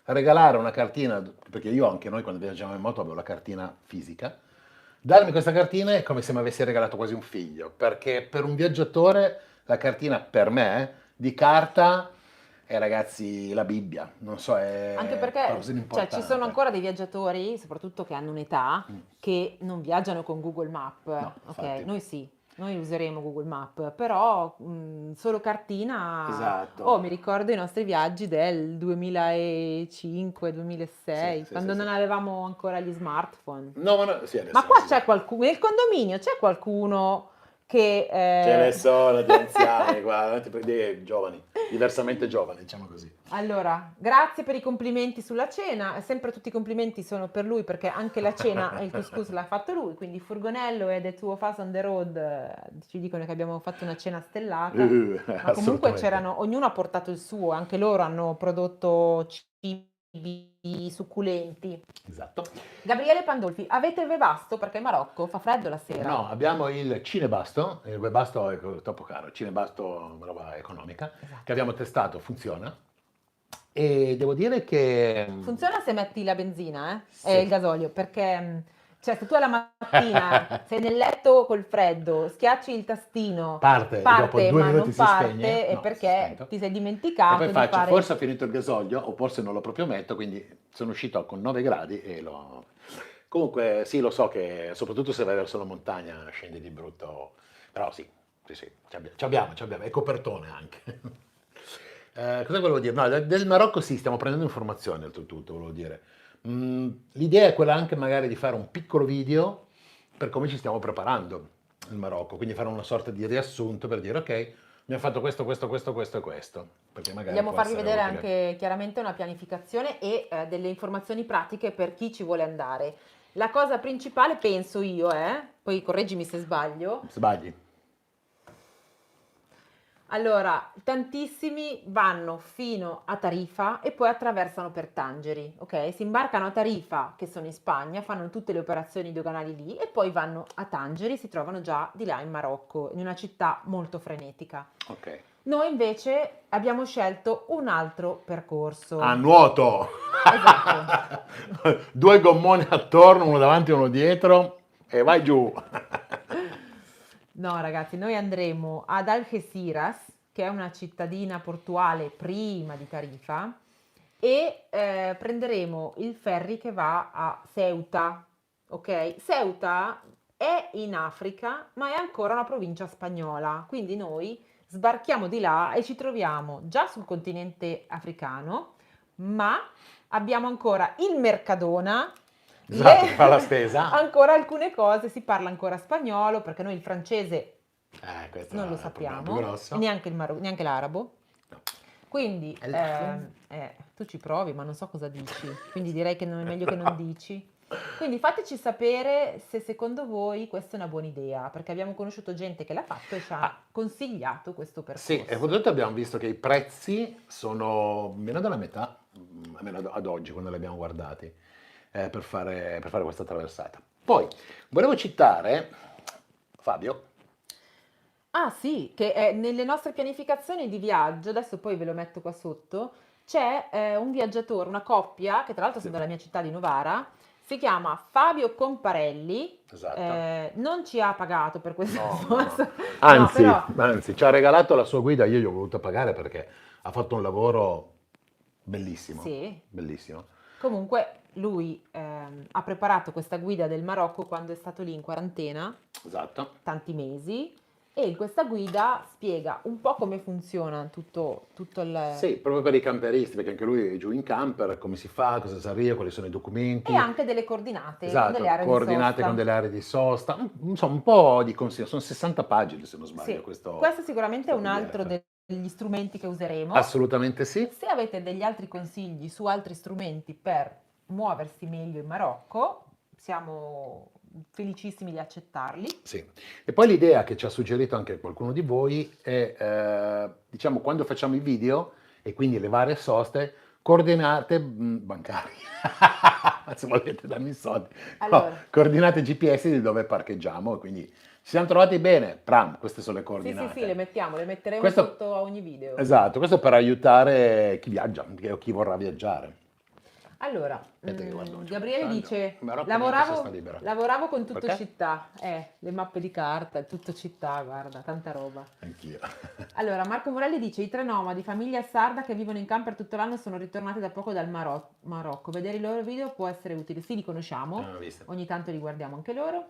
regalare una cartina, perché io anche noi quando viaggiamo in moto avevo la cartina fisica, darmi questa cartina è come se mi avessi regalato quasi un figlio, perché per un viaggiatore la cartina per me di carta è ragazzi la Bibbia, non so, Anche è qualcosa di perché, cioè, ci sono importante. ancora dei viaggiatori, soprattutto che hanno un'età, Mm. che non viaggiano con Google Map. No, Ok, infatti. noi sì, noi useremo Google Map, però solo cartina. Oh, Esatto. mi ricordo i nostri viaggi del Sì, 2005-2006, sì, sì, quando non sì. avevamo ancora gli smartphone. No, ma sì, Ma adesso qua sì. c'è qualcuno, nel condominio c'è qualcuno che... Ce ne sono di anziani, guarda, di giovani, diversamente giovani, diciamo così. Allora, grazie per i complimenti sulla cena, sempre tutti i complimenti sono per lui perché anche la cena e il couscous l'ha fatto lui, quindi Furgonello e The Two of Us on the Road ci dicono che abbiamo fatto una cena stellata, ma comunque Assolutamente. ognuno ha portato il suo, anche loro hanno prodotto cibi succulenti. Esatto. Gabriele Pandolfi, avete il Webasto perché in Marocco fa freddo la sera? No, abbiamo il Cinebasto, il Webasto è troppo caro, il Cinebasto è una roba economica, che Esatto. abbiamo testato, funziona, e devo dire che... Funziona se metti la benzina, e Sì. il gasolio, perché cioè, se tu alla mattina sei nel letto col freddo, schiacci il tastino, Parte e dopo parte 2 ma minuti non si spegne, parte, è no, si è perché spento. ti sei E poi dimenticato di faccio, fare... forse ho finito il gasolio, o forse non lo proprio metto, quindi sono uscito con 9 gradi e l'ho... Comunque sì, lo so che soprattutto se vai verso la montagna scendi di brutto, però sì, sì, sì, ci abbiamo, è copertone anche. Cosa volevo dire? No, del Marocco sì, stiamo prendendo informazioni oltretutto, volevo dire. L'idea è quella anche magari di fare un piccolo video per come ci stiamo preparando in Marocco, quindi fare una sorta di riassunto per dire ok, abbiamo fatto questo, questo, questo, questo e questo, perché magari Vogliamo può farvi essere vedere utile. anche chiaramente una pianificazione e delle informazioni pratiche per chi ci vuole andare. La cosa principale, penso io, poi correggimi se sbaglio, Sbagli. Allora, tantissimi vanno fino a Tarifa e poi attraversano per Tangeri, ok? Si imbarcano a Tarifa, che sono in Spagna, fanno tutte le operazioni doganali lì e poi vanno a Tangeri, si trovano già di là in Marocco, in una città molto frenetica. Ok. Noi invece abbiamo scelto un altro A percorso. nuoto! Esatto. Due gommoni attorno, uno davanti e uno dietro, e vai giù. No, ragazzi, noi andremo ad Algeciras, che è una cittadina portuale prima di Tarifa, e prenderemo il ferry che va a Ceuta. Ok? Ceuta è in Africa, ma è ancora una provincia spagnola, quindi noi sbarchiamo di là e ci troviamo già sul continente africano, ma abbiamo ancora il Mercadona, Esatto, che fa la spesa. ancora alcune cose, si parla ancora spagnolo, perché noi il francese Questo non lo è il problema più sappiamo, e grosso. neanche, neanche l'arabo. No. Quindi tu ci provi, ma non so cosa dici, quindi direi che non è meglio che non dici. Quindi fateci sapere se secondo voi questa è una buona idea, perché abbiamo conosciuto gente che l'ha fatto e ci ha Ah, consigliato questo sì, e percorso. soprattutto abbiamo visto che i prezzi sono meno della metà, almeno ad oggi, quando li abbiamo guardati, per fare questa traversata. Poi, volevo citare Fabio. Ah sì, che nelle nostre pianificazioni di viaggio, adesso poi ve lo metto qua sotto, c'è un viaggiatore, una coppia, che tra l'altro Sì, sono della mia città di Novara, si chiama Fabio Comparelli, esatto. non ci ha pagato per questo No, no, no. sponsor, no, Anzi, però anzi, ci ha regalato la sua guida, io gli ho voluto pagare perché ha fatto un lavoro bellissimo, sì, bellissimo. comunque lui ha preparato questa guida del Marocco quando è stato lì in quarantena, Esatto. tanti mesi, e in questa guida spiega un po' come funziona tutto il... Sì, proprio per i camperisti, perché anche lui è giù in camper, come si fa, cosa si arriva, quali sono i e documenti. anche delle coordinate con delle Esatto, aree di coordinate con sosta. delle aree di sosta, insomma un po' di consiglio, sono 60 pagine se non sbaglio Sì, questo sicuramente è questo un altro PDF. degli strumenti che useremo. Assolutamente sì. Se avete degli altri consigli su altri strumenti per muoversi meglio in Marocco, siamo felicissimi di accettarli. Sì. E poi l'idea che ci ha suggerito anche qualcuno di voi è, diciamo, quando facciamo i video e quindi le varie soste, coordinate bancarie. Se volete darmi i soldi. No, Allora, coordinate GPS di dove parcheggiamo, e quindi ci siamo trovati bene, pram, queste sono le sì, sì, sì, le coordinate. mettiamo, le metteremo Questo, sotto a ogni video. esatto, questo per aiutare chi viaggia o chi vorrà viaggiare. Allora, Aspetta che guardo, c'è un Gabriele messaggio. dice, In Marocco neanche sosta libera. lavoravo con tutto Perché? città, le mappe di carta, tutto città, guarda, tanta roba. Anch'io. Allora, Marco Morelli dice, i tre nomadi, famiglia sarda che vivono in camper tutto l'anno sono ritornati da poco dal Marocco. Vedere i loro video può essere utile. Sì, li conosciamo, Non ho visto. ogni tanto li guardiamo anche loro.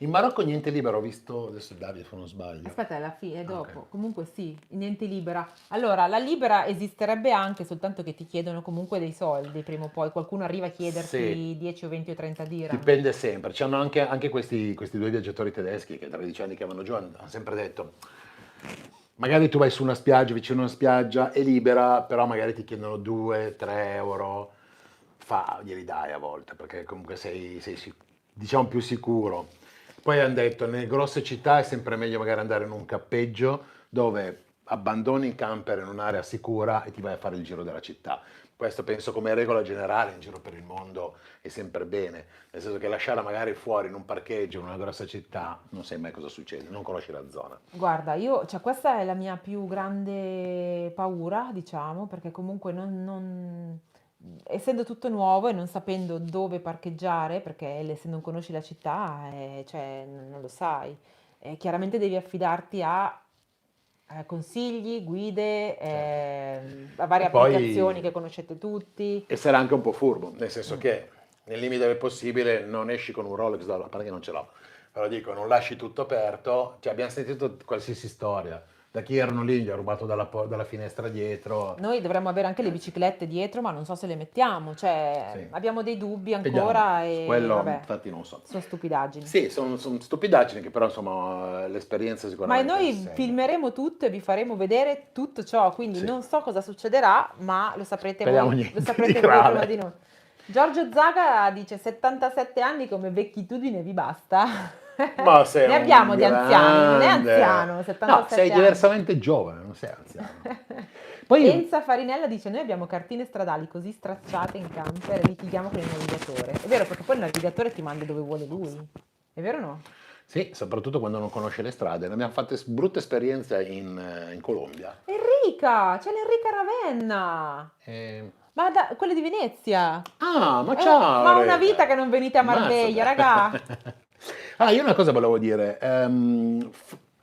In Marocco niente libero, ho visto adesso Davide se non sbaglio. Aspetta, alla fine, Ah, ok. dopo. Comunque sì, niente libera. Allora, la libera esisterebbe anche, soltanto che ti chiedono comunque dei soldi prima o poi. Qualcuno arriva a Sì, chiederti 10 o 20 o 30 dirham. dipende sempre. C'hanno anche questi due viaggiatori tedeschi che 13 anni che vanno giù hanno sempre detto, magari tu vai su una spiaggia, vicino a una spiaggia, è libera, però magari ti chiedono 2-3 euro, glieli dai a volte, perché comunque sei diciamo più sicuro. Poi hanno detto, nelle grosse città è sempre meglio magari andare in un campeggio dove abbandoni il camper in un'area sicura e ti vai a fare il giro della città. Questo penso come regola generale in giro per il mondo è sempre bene, nel senso che lasciarla magari fuori in un parcheggio in una grossa città non sai mai cosa succede, non conosci la zona. Guarda, io, cioè questa è la mia più grande paura, diciamo, perché comunque essendo tutto nuovo e non sapendo dove parcheggiare, perché se non conosci la città, cioè, non lo sai, chiaramente devi affidarti a consigli, guide, Certo. a varie E applicazioni poi che conoscete tutti. essere anche un po' furbo, nel senso Mm. che nel limite del possibile non esci con un Rolex dalla parte che non ce l'ho, però dico non lasci tutto aperto, cioè abbiamo sentito qualsiasi storia, da chi erano lì gli ha rubato dalla finestra dietro, Noi dovremmo avere anche le cazzo, biciclette dietro, ma non so se le mettiamo, cioè sì. abbiamo dei dubbi Vediamo, ancora su e quello vabbè, infatti non so. sono stupidaggini. Sì, sono stupidaggini che però insomma l'esperienza Ma sicuramente noi insegna. filmeremo tutto e vi faremo vedere tutto ciò, quindi Sì, non so cosa succederà, ma speriamo lo niente di saprete voi prima grave. di noi. Giorgio Zaga dice 77 anni come vecchitudine vi basta. Ma sei Ne un abbiamo di anziani, non è grande. anziano, No, 77 sei anni. diversamente giovane, non sei anziano. Poi, Enza Farinella dice: Noi abbiamo cartine stradali così stracciate in camper e litighiamo con il navigatore. È vero, perché poi il navigatore ti manda dove vuole lui. È vero o no? sì, soprattutto quando non conosce le strade. Ne abbiamo fatte brutte esperienze in Colombia. Enrica! C'è l'Enrica Ravenna! E- Ma quelle di Venezia! Ma Oh, ciao ma una vita Reca! che non venite a Marbella, raga! Ammazza! Ah, io una cosa volevo dire.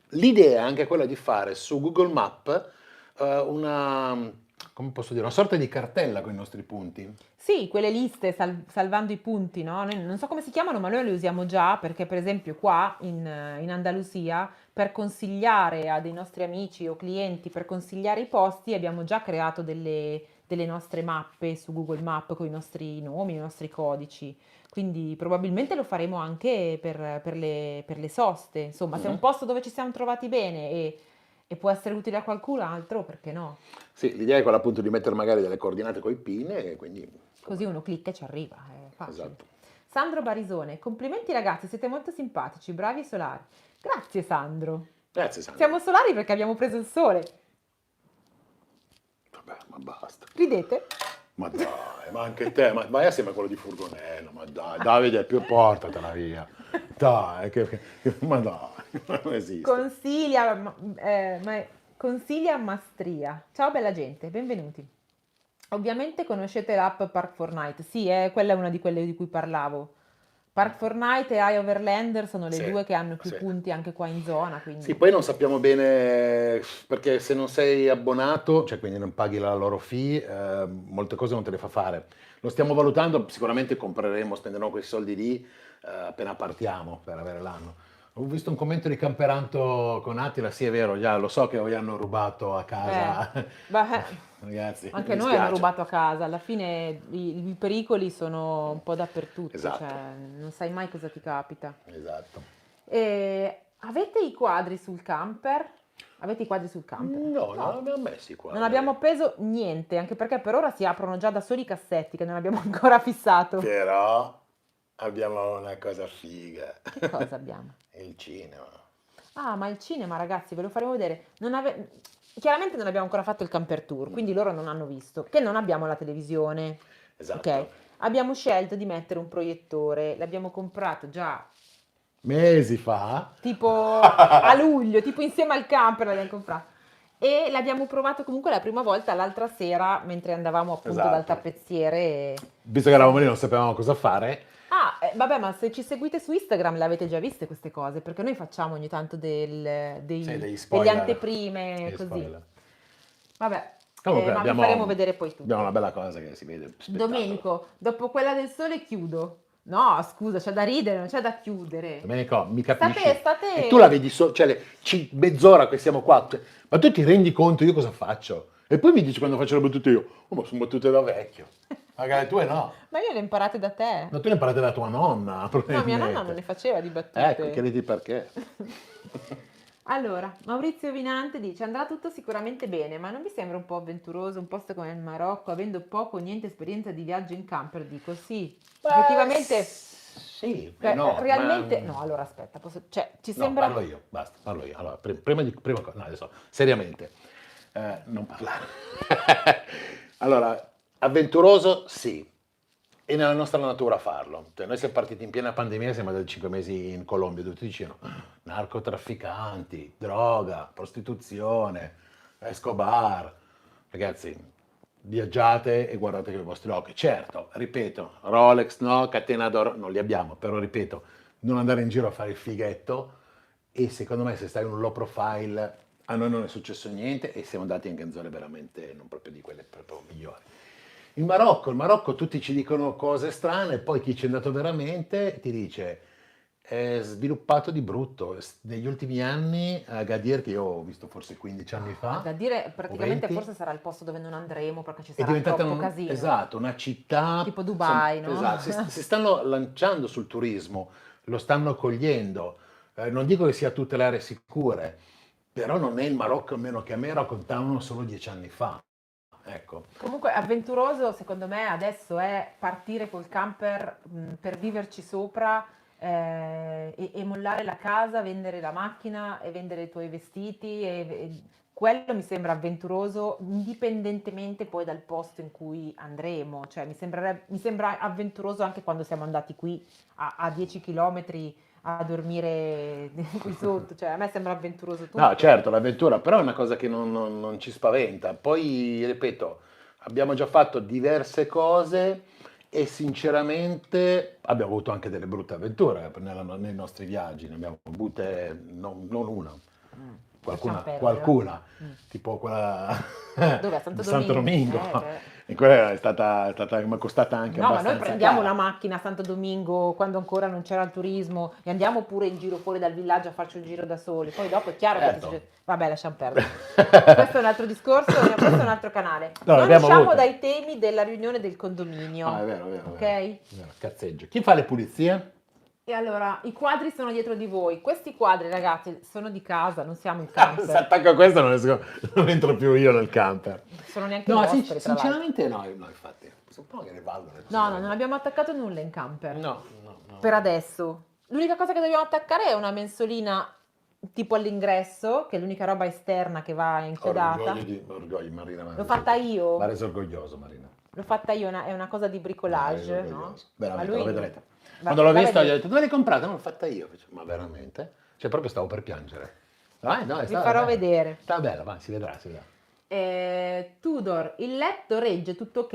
L'idea è anche quella di fare su Google Map una, come posso dire, una sorta di cartella con i nostri punti. Sì, quelle liste salvando i punti, no? Non so come si chiamano, ma noi le usiamo già perché, per esempio, qua in Andalusia, per consigliare a dei nostri amici o clienti, per consigliare i posti, abbiamo già creato delle nostre mappe su Google Map con i nostri nomi, i nostri codici. Quindi probabilmente lo faremo anche per le soste. Insomma, se è un Mhm. posto dove ci siamo trovati bene e può essere utile a qualcun altro, perché no? Sì, l'idea è quella appunto di mettere magari delle coordinate con i pin e quindi, Così insomma, uno clicca e ci arriva, è facile. esatto. Sandro Barisone, complimenti ragazzi, siete molto simpatici, bravi e solari. Grazie Sandro. Grazie Sandro. Siamo solari perché abbiamo preso il sole. Vabbè, ma basta. Ridete? Ma dai, ma anche te, ma vai assieme a quello di Furgonello, ma dai, Davide è più portatela via. Dai, ma dai, non esiste. Consiglia Mastria. Ciao bella gente, benvenuti. Ovviamente conoscete l'app Park Fortnite. Sì, quella è una di quelle di cui parlavo. Park Fortnite e iOverlander sono le Sì, due che hanno più sì. punti anche qua in zona, Sì, quindi poi non sappiamo bene perché se non sei abbonato, cioè quindi non paghi la loro fee, molte cose non te le fa fare. Lo stiamo valutando, sicuramente compreremo, spenderemo quei soldi lì appena partiamo per avere l'anno. Ho visto un commento di Camperanto con Attila, sì è vero, già lo so che vi hanno rubato a eh, casa. beh, Ragazzi, mi anche noi hanno dispiace. rubato a casa. Alla fine i pericoli sono un po' dappertutto, Esatto, cioè non sai mai cosa ti capita. esatto. Avete i quadri sul camper? Avete i quadri sul camper? No, non No. abbiamo messi i Non quadri. abbiamo appeso niente, anche perché per ora si aprono già da soli i cassetti che non abbiamo ancora fissato. Però abbiamo una cosa figa. Che cosa abbiamo? Il cinema. Ah, ma il cinema, ragazzi, ve lo faremo vedere. Chiaramente non abbiamo ancora fatto il camper tour, Mm, quindi loro non hanno visto che non abbiamo la televisione. Ok? esatto. Abbiamo scelto di mettere un proiettore, l'abbiamo comprato già Mesi fa. tipo a luglio, tipo insieme al camper l'abbiamo comprato. E l'abbiamo provato comunque la prima volta l'altra sera mentre andavamo appunto dal Esatto. tappezziere. Visto che eravamo lì non sapevamo cosa fare. Ah, vabbè, ma se ci seguite su Instagram le avete già viste queste cose, perché noi facciamo ogni tanto Sì, degli delle spoiler. anteprime, Degli così. spoiler. Vabbè, Comunque ma vi faremo vedere poi abbiamo tutto. una bella cosa che si vede, spettacolo. Domenico, dopo quella del sole chiudo. No, scusa, c'è da ridere, non c'è da chiudere. Domenico, mi State, capisci? E tu la state... vedi cioè mezz'ora che siamo qua, cioè, ma tu ti rendi conto io cosa faccio? E poi mi dici quando faccio le battute io, oh ma sono battute da vecchio. Magari le tue no. Ma io le ho imparate da te. Ma tu le hai imparate da tua nonna, No, mia nonna non probabilmente. ne faceva di Ecco, battute. chiediti perché. Allora, Maurizio Vinante dice: Andrà tutto sicuramente bene, ma non vi sembra un po' avventuroso un posto come il Marocco, avendo poco o niente esperienza di viaggio in camper? Dico sì, effettivamente, Sì, cioè, no, realmente, no, allora aspetta, cioè, ci no, sembra. parlo io, basta, parlo io. Allora, prima cosa, no, adesso, seriamente, non parlare. Allora, avventuroso, sì, è nella nostra natura farlo. Cioè, noi siamo partiti in piena pandemia, siamo andati 5 mesi in Colombia, tutti dicevano narcotrafficanti, droga, prostituzione, Escobar. Ragazzi, viaggiate e guardate con i vostri occhi. Certo, ripeto, Rolex no, catena d'oro non li abbiamo, però ripeto, non andare in giro a fare il fighetto e secondo me se stai in un low profile a noi non è successo niente e siamo andati anche in zone veramente non proprio di quelle proprio migliori. Il Marocco tutti ci dicono cose strane, poi chi ci è andato veramente ti dice è sviluppato di brutto. Negli ultimi anni, a Gadir, che io ho visto forse 15 anni fa, Da dire, o praticamente 20, forse sarà il posto dove non andremo perché ci è sarà diventata troppo casino. esatto, una città, Tipo Dubai, no? esatto, si stanno lanciando sul turismo, lo stanno cogliendo. Non dico che sia tutte le aree sicure, però non è il Marocco meno che a me raccontavano solo 10 anni fa. Ecco. Comunque avventuroso secondo me adesso è partire col camper per viverci sopra, e mollare la casa, vendere la macchina e vendere i tuoi vestiti quello mi sembra avventuroso indipendentemente poi dal posto in cui andremo, cioè mi sembra avventuroso anche quando siamo andati qui a 10 chilometri a dormire qui sotto, cioè a me sembra avventuroso No, tutto. certo, l'avventura, però è una cosa che non ci spaventa. Poi, ripeto, abbiamo già fatto diverse cose e sinceramente abbiamo avuto anche delle brutte avventure nei nostri viaggi, ne abbiamo avute non una, Lasciamo perdere. qualcuna, Mm. tipo quella Dove? A Santo di Santo Domingo? Domingo. Beh. E quella mi è costata anche No, ma noi abbastanza prendiamo una cara. macchina a Santo Domingo quando ancora non c'era il turismo e andiamo pure in giro fuori dal villaggio a farci un giro da soli. Poi dopo è chiaro che ti Certo. succede. Vabbè, lasciamo perdere. Questo è un altro discorso, questo è un altro canale. No, Non l'abbiamo usciamo avuta. dai temi della riunione del Ah, è condominio, vero, è vero, è ok? vero. È vero, cazzeggio. Chi fa le pulizie? E allora, i quadri sono dietro di voi. Questi quadri, ragazzi, sono di casa, non siamo in camper. Se attacco a questo non entro più io nel camper. Sono neanche No, vostri, tra l'altro. sinceramente no, infatti. Suppongo che le valgono. No, no, non abbiamo attaccato nulla in camper. No, no, no. Per adesso. L'unica cosa che dobbiamo attaccare è una mensolina tipo all'ingresso, che è l'unica roba esterna che va inchiodata. Orgoglio, Marina. L'ho fatta io. Mi ha reso orgoglioso, Marina. L'ho fatta io, è una cosa di bricolage, no? Orgoglioso. Ma Veramente, lo vedrete. Va- Quando l'ho la vista, gli ho vedrete. detto, dove l'hai comprata? Non l'ho fatta io. Faccio, ma veramente? Cioè, proprio stavo per piangere. Vai, no, è Vi stata farò bella. vedere. Sta bella, va, si vedrà, si vedrà. Tudor, il letto regge, tutto ok?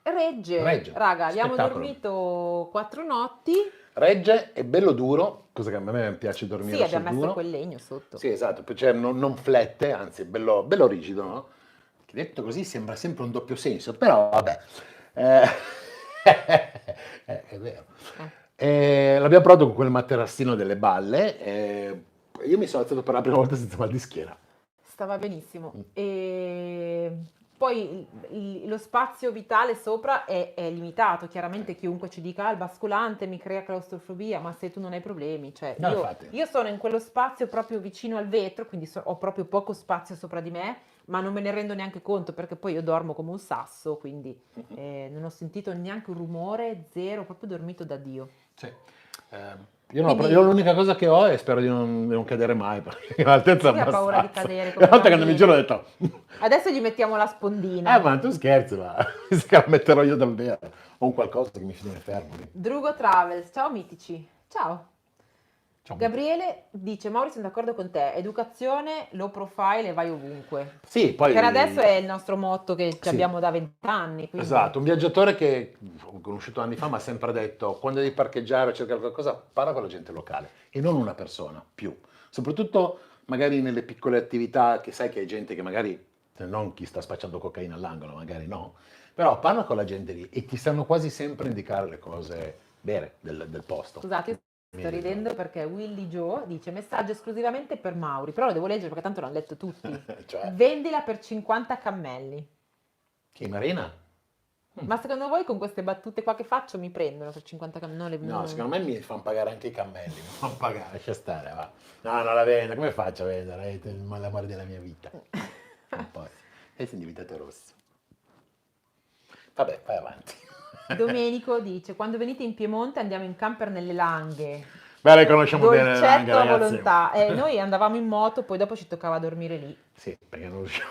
Regge. Regge, Raga, abbiamo spettacolo. dormito 4 notti. Regge, è bello duro, cosa che a me piace dormire Sì, sul abbiamo messo duro. quel legno sotto. Sì, esatto, cioè non flette, anzi è bello rigido, no? Che detto così sembra sempre un doppio senso, però vabbè. Eh, è vero. L'abbiamo provato con quel materassino delle balle. Io mi sono alzato per la prima volta senza mal di schiena. Stava benissimo. E poi lo spazio vitale sopra è limitato. Chiaramente chiunque ci dica il basculante mi crea claustrofobia, ma se tu non hai problemi, cioè No, infatti. io sono in quello spazio proprio vicino al vetro, quindi ho proprio poco spazio sopra di me, ma non me ne rendo neanche conto perché poi io dormo come un sasso, quindi non ho sentito neanche un rumore, zero, ho proprio dormito da Dio. Sì. Io, no, Quindi- io l'unica cosa che ho e spero di non cadere mai, perché l'altezza è Lui ha paura di abbastanza. cadere come Una volta che non mi bambino. giro ho detto, Adesso gli mettiamo la spondina. ma tu scherzi, ma mi sa che la metterò io davvero. Ho un qualcosa che mi tiene fermo lì. Drugo Travels, ciao mitici. Ciao. Ciao. Gabriele dice, Mauri, sono d'accordo con te, educazione, low profile e vai ovunque. Sì, poi... Per adesso è il nostro motto che ci Sì. abbiamo da 20 anni. Quindi... Esatto, un viaggiatore che ho conosciuto anni fa mi ha sempre detto, quando devi parcheggiare o cercare qualcosa, parla con la gente locale e non una persona, più. Soprattutto magari nelle piccole attività che sai che hai gente che magari, non chi sta spacciando cocaina all'angolo, magari no, però parla con la gente lì e ti sanno quasi sempre indicare le cose vere del posto. Scusate, sto ridendo perché Willy Joe dice messaggio esclusivamente per Mauri, però lo devo leggere perché tanto l'hanno letto tutti. Cioè, Vendila per 50 cammelli. chi, Marina? Ma secondo voi con queste battute qua che faccio mi prendono per 50 cammelli? No, secondo me mi fanno pagare anche i cammelli, mi fanno pagare, lascia stare, va. No, non la vendo, come faccio a vendere? È l'amore della mia vita. Un po'. E sei diventato rosso. Vabbè, vai avanti. Domenico dice quando venite in Piemonte andiamo in camper nelle Langhe. Beh, le conosciamo bene le Langhe, Dolcetto a ragazzi. volontà. Noi andavamo in moto, poi dopo ci toccava dormire lì. Sì, perché non riusciamo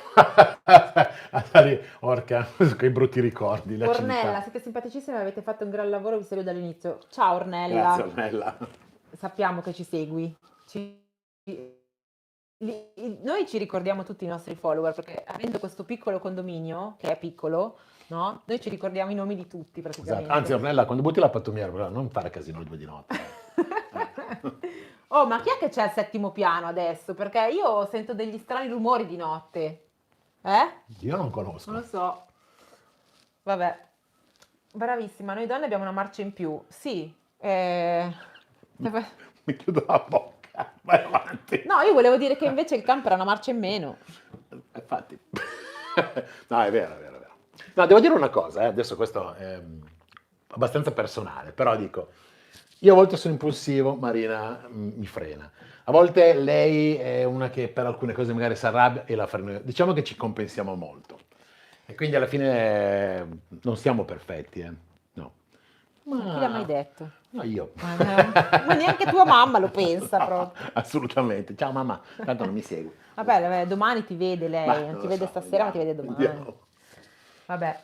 a stare, orca, quei brutti ricordi. La Ornella, civiltà. siete simpaticissimi, avete fatto un gran lavoro, vi seguo dall'inizio. Ciao Ornella, Grazie, Ornella. sappiamo che ci segui. Noi ci ricordiamo tutti i nostri follower perché avendo questo piccolo condominio, che è piccolo, no? Noi ci ricordiamo i nomi di tutti praticamente. Esatto. Anzi, Ornella, quando butti la pattumiera, però non fare casino alle 2 di notte. Oh, ma chi è che c'è al 7° piano adesso? Perché io sento degli strani rumori di notte. Io non conosco. Non lo so. Vabbè. Bravissima, noi donne abbiamo una marcia in più. Sì. Mi chiudo la bocca, vai avanti. No, io volevo dire che invece il camper ha una marcia in meno. Infatti. No, è vero, è vero, è vero. No, devo dire una cosa, adesso questo è abbastanza personale, però dico, io a volte sono impulsivo, Marina mi frena. A volte lei è una che per alcune cose magari si arrabbia e la freno io. Diciamo che ci compensiamo molto. E quindi alla fine non siamo perfetti, no. Non chi l'ha mai detto? No, io. Ma neanche tua mamma lo pensa proprio. Assolutamente. Ciao mamma, tanto non mi segui. Vabbè, domani ti vede Ma lei, non non ti lo vede so, stasera, ma ti vede vediamo, domani. vediamo. Vabbè.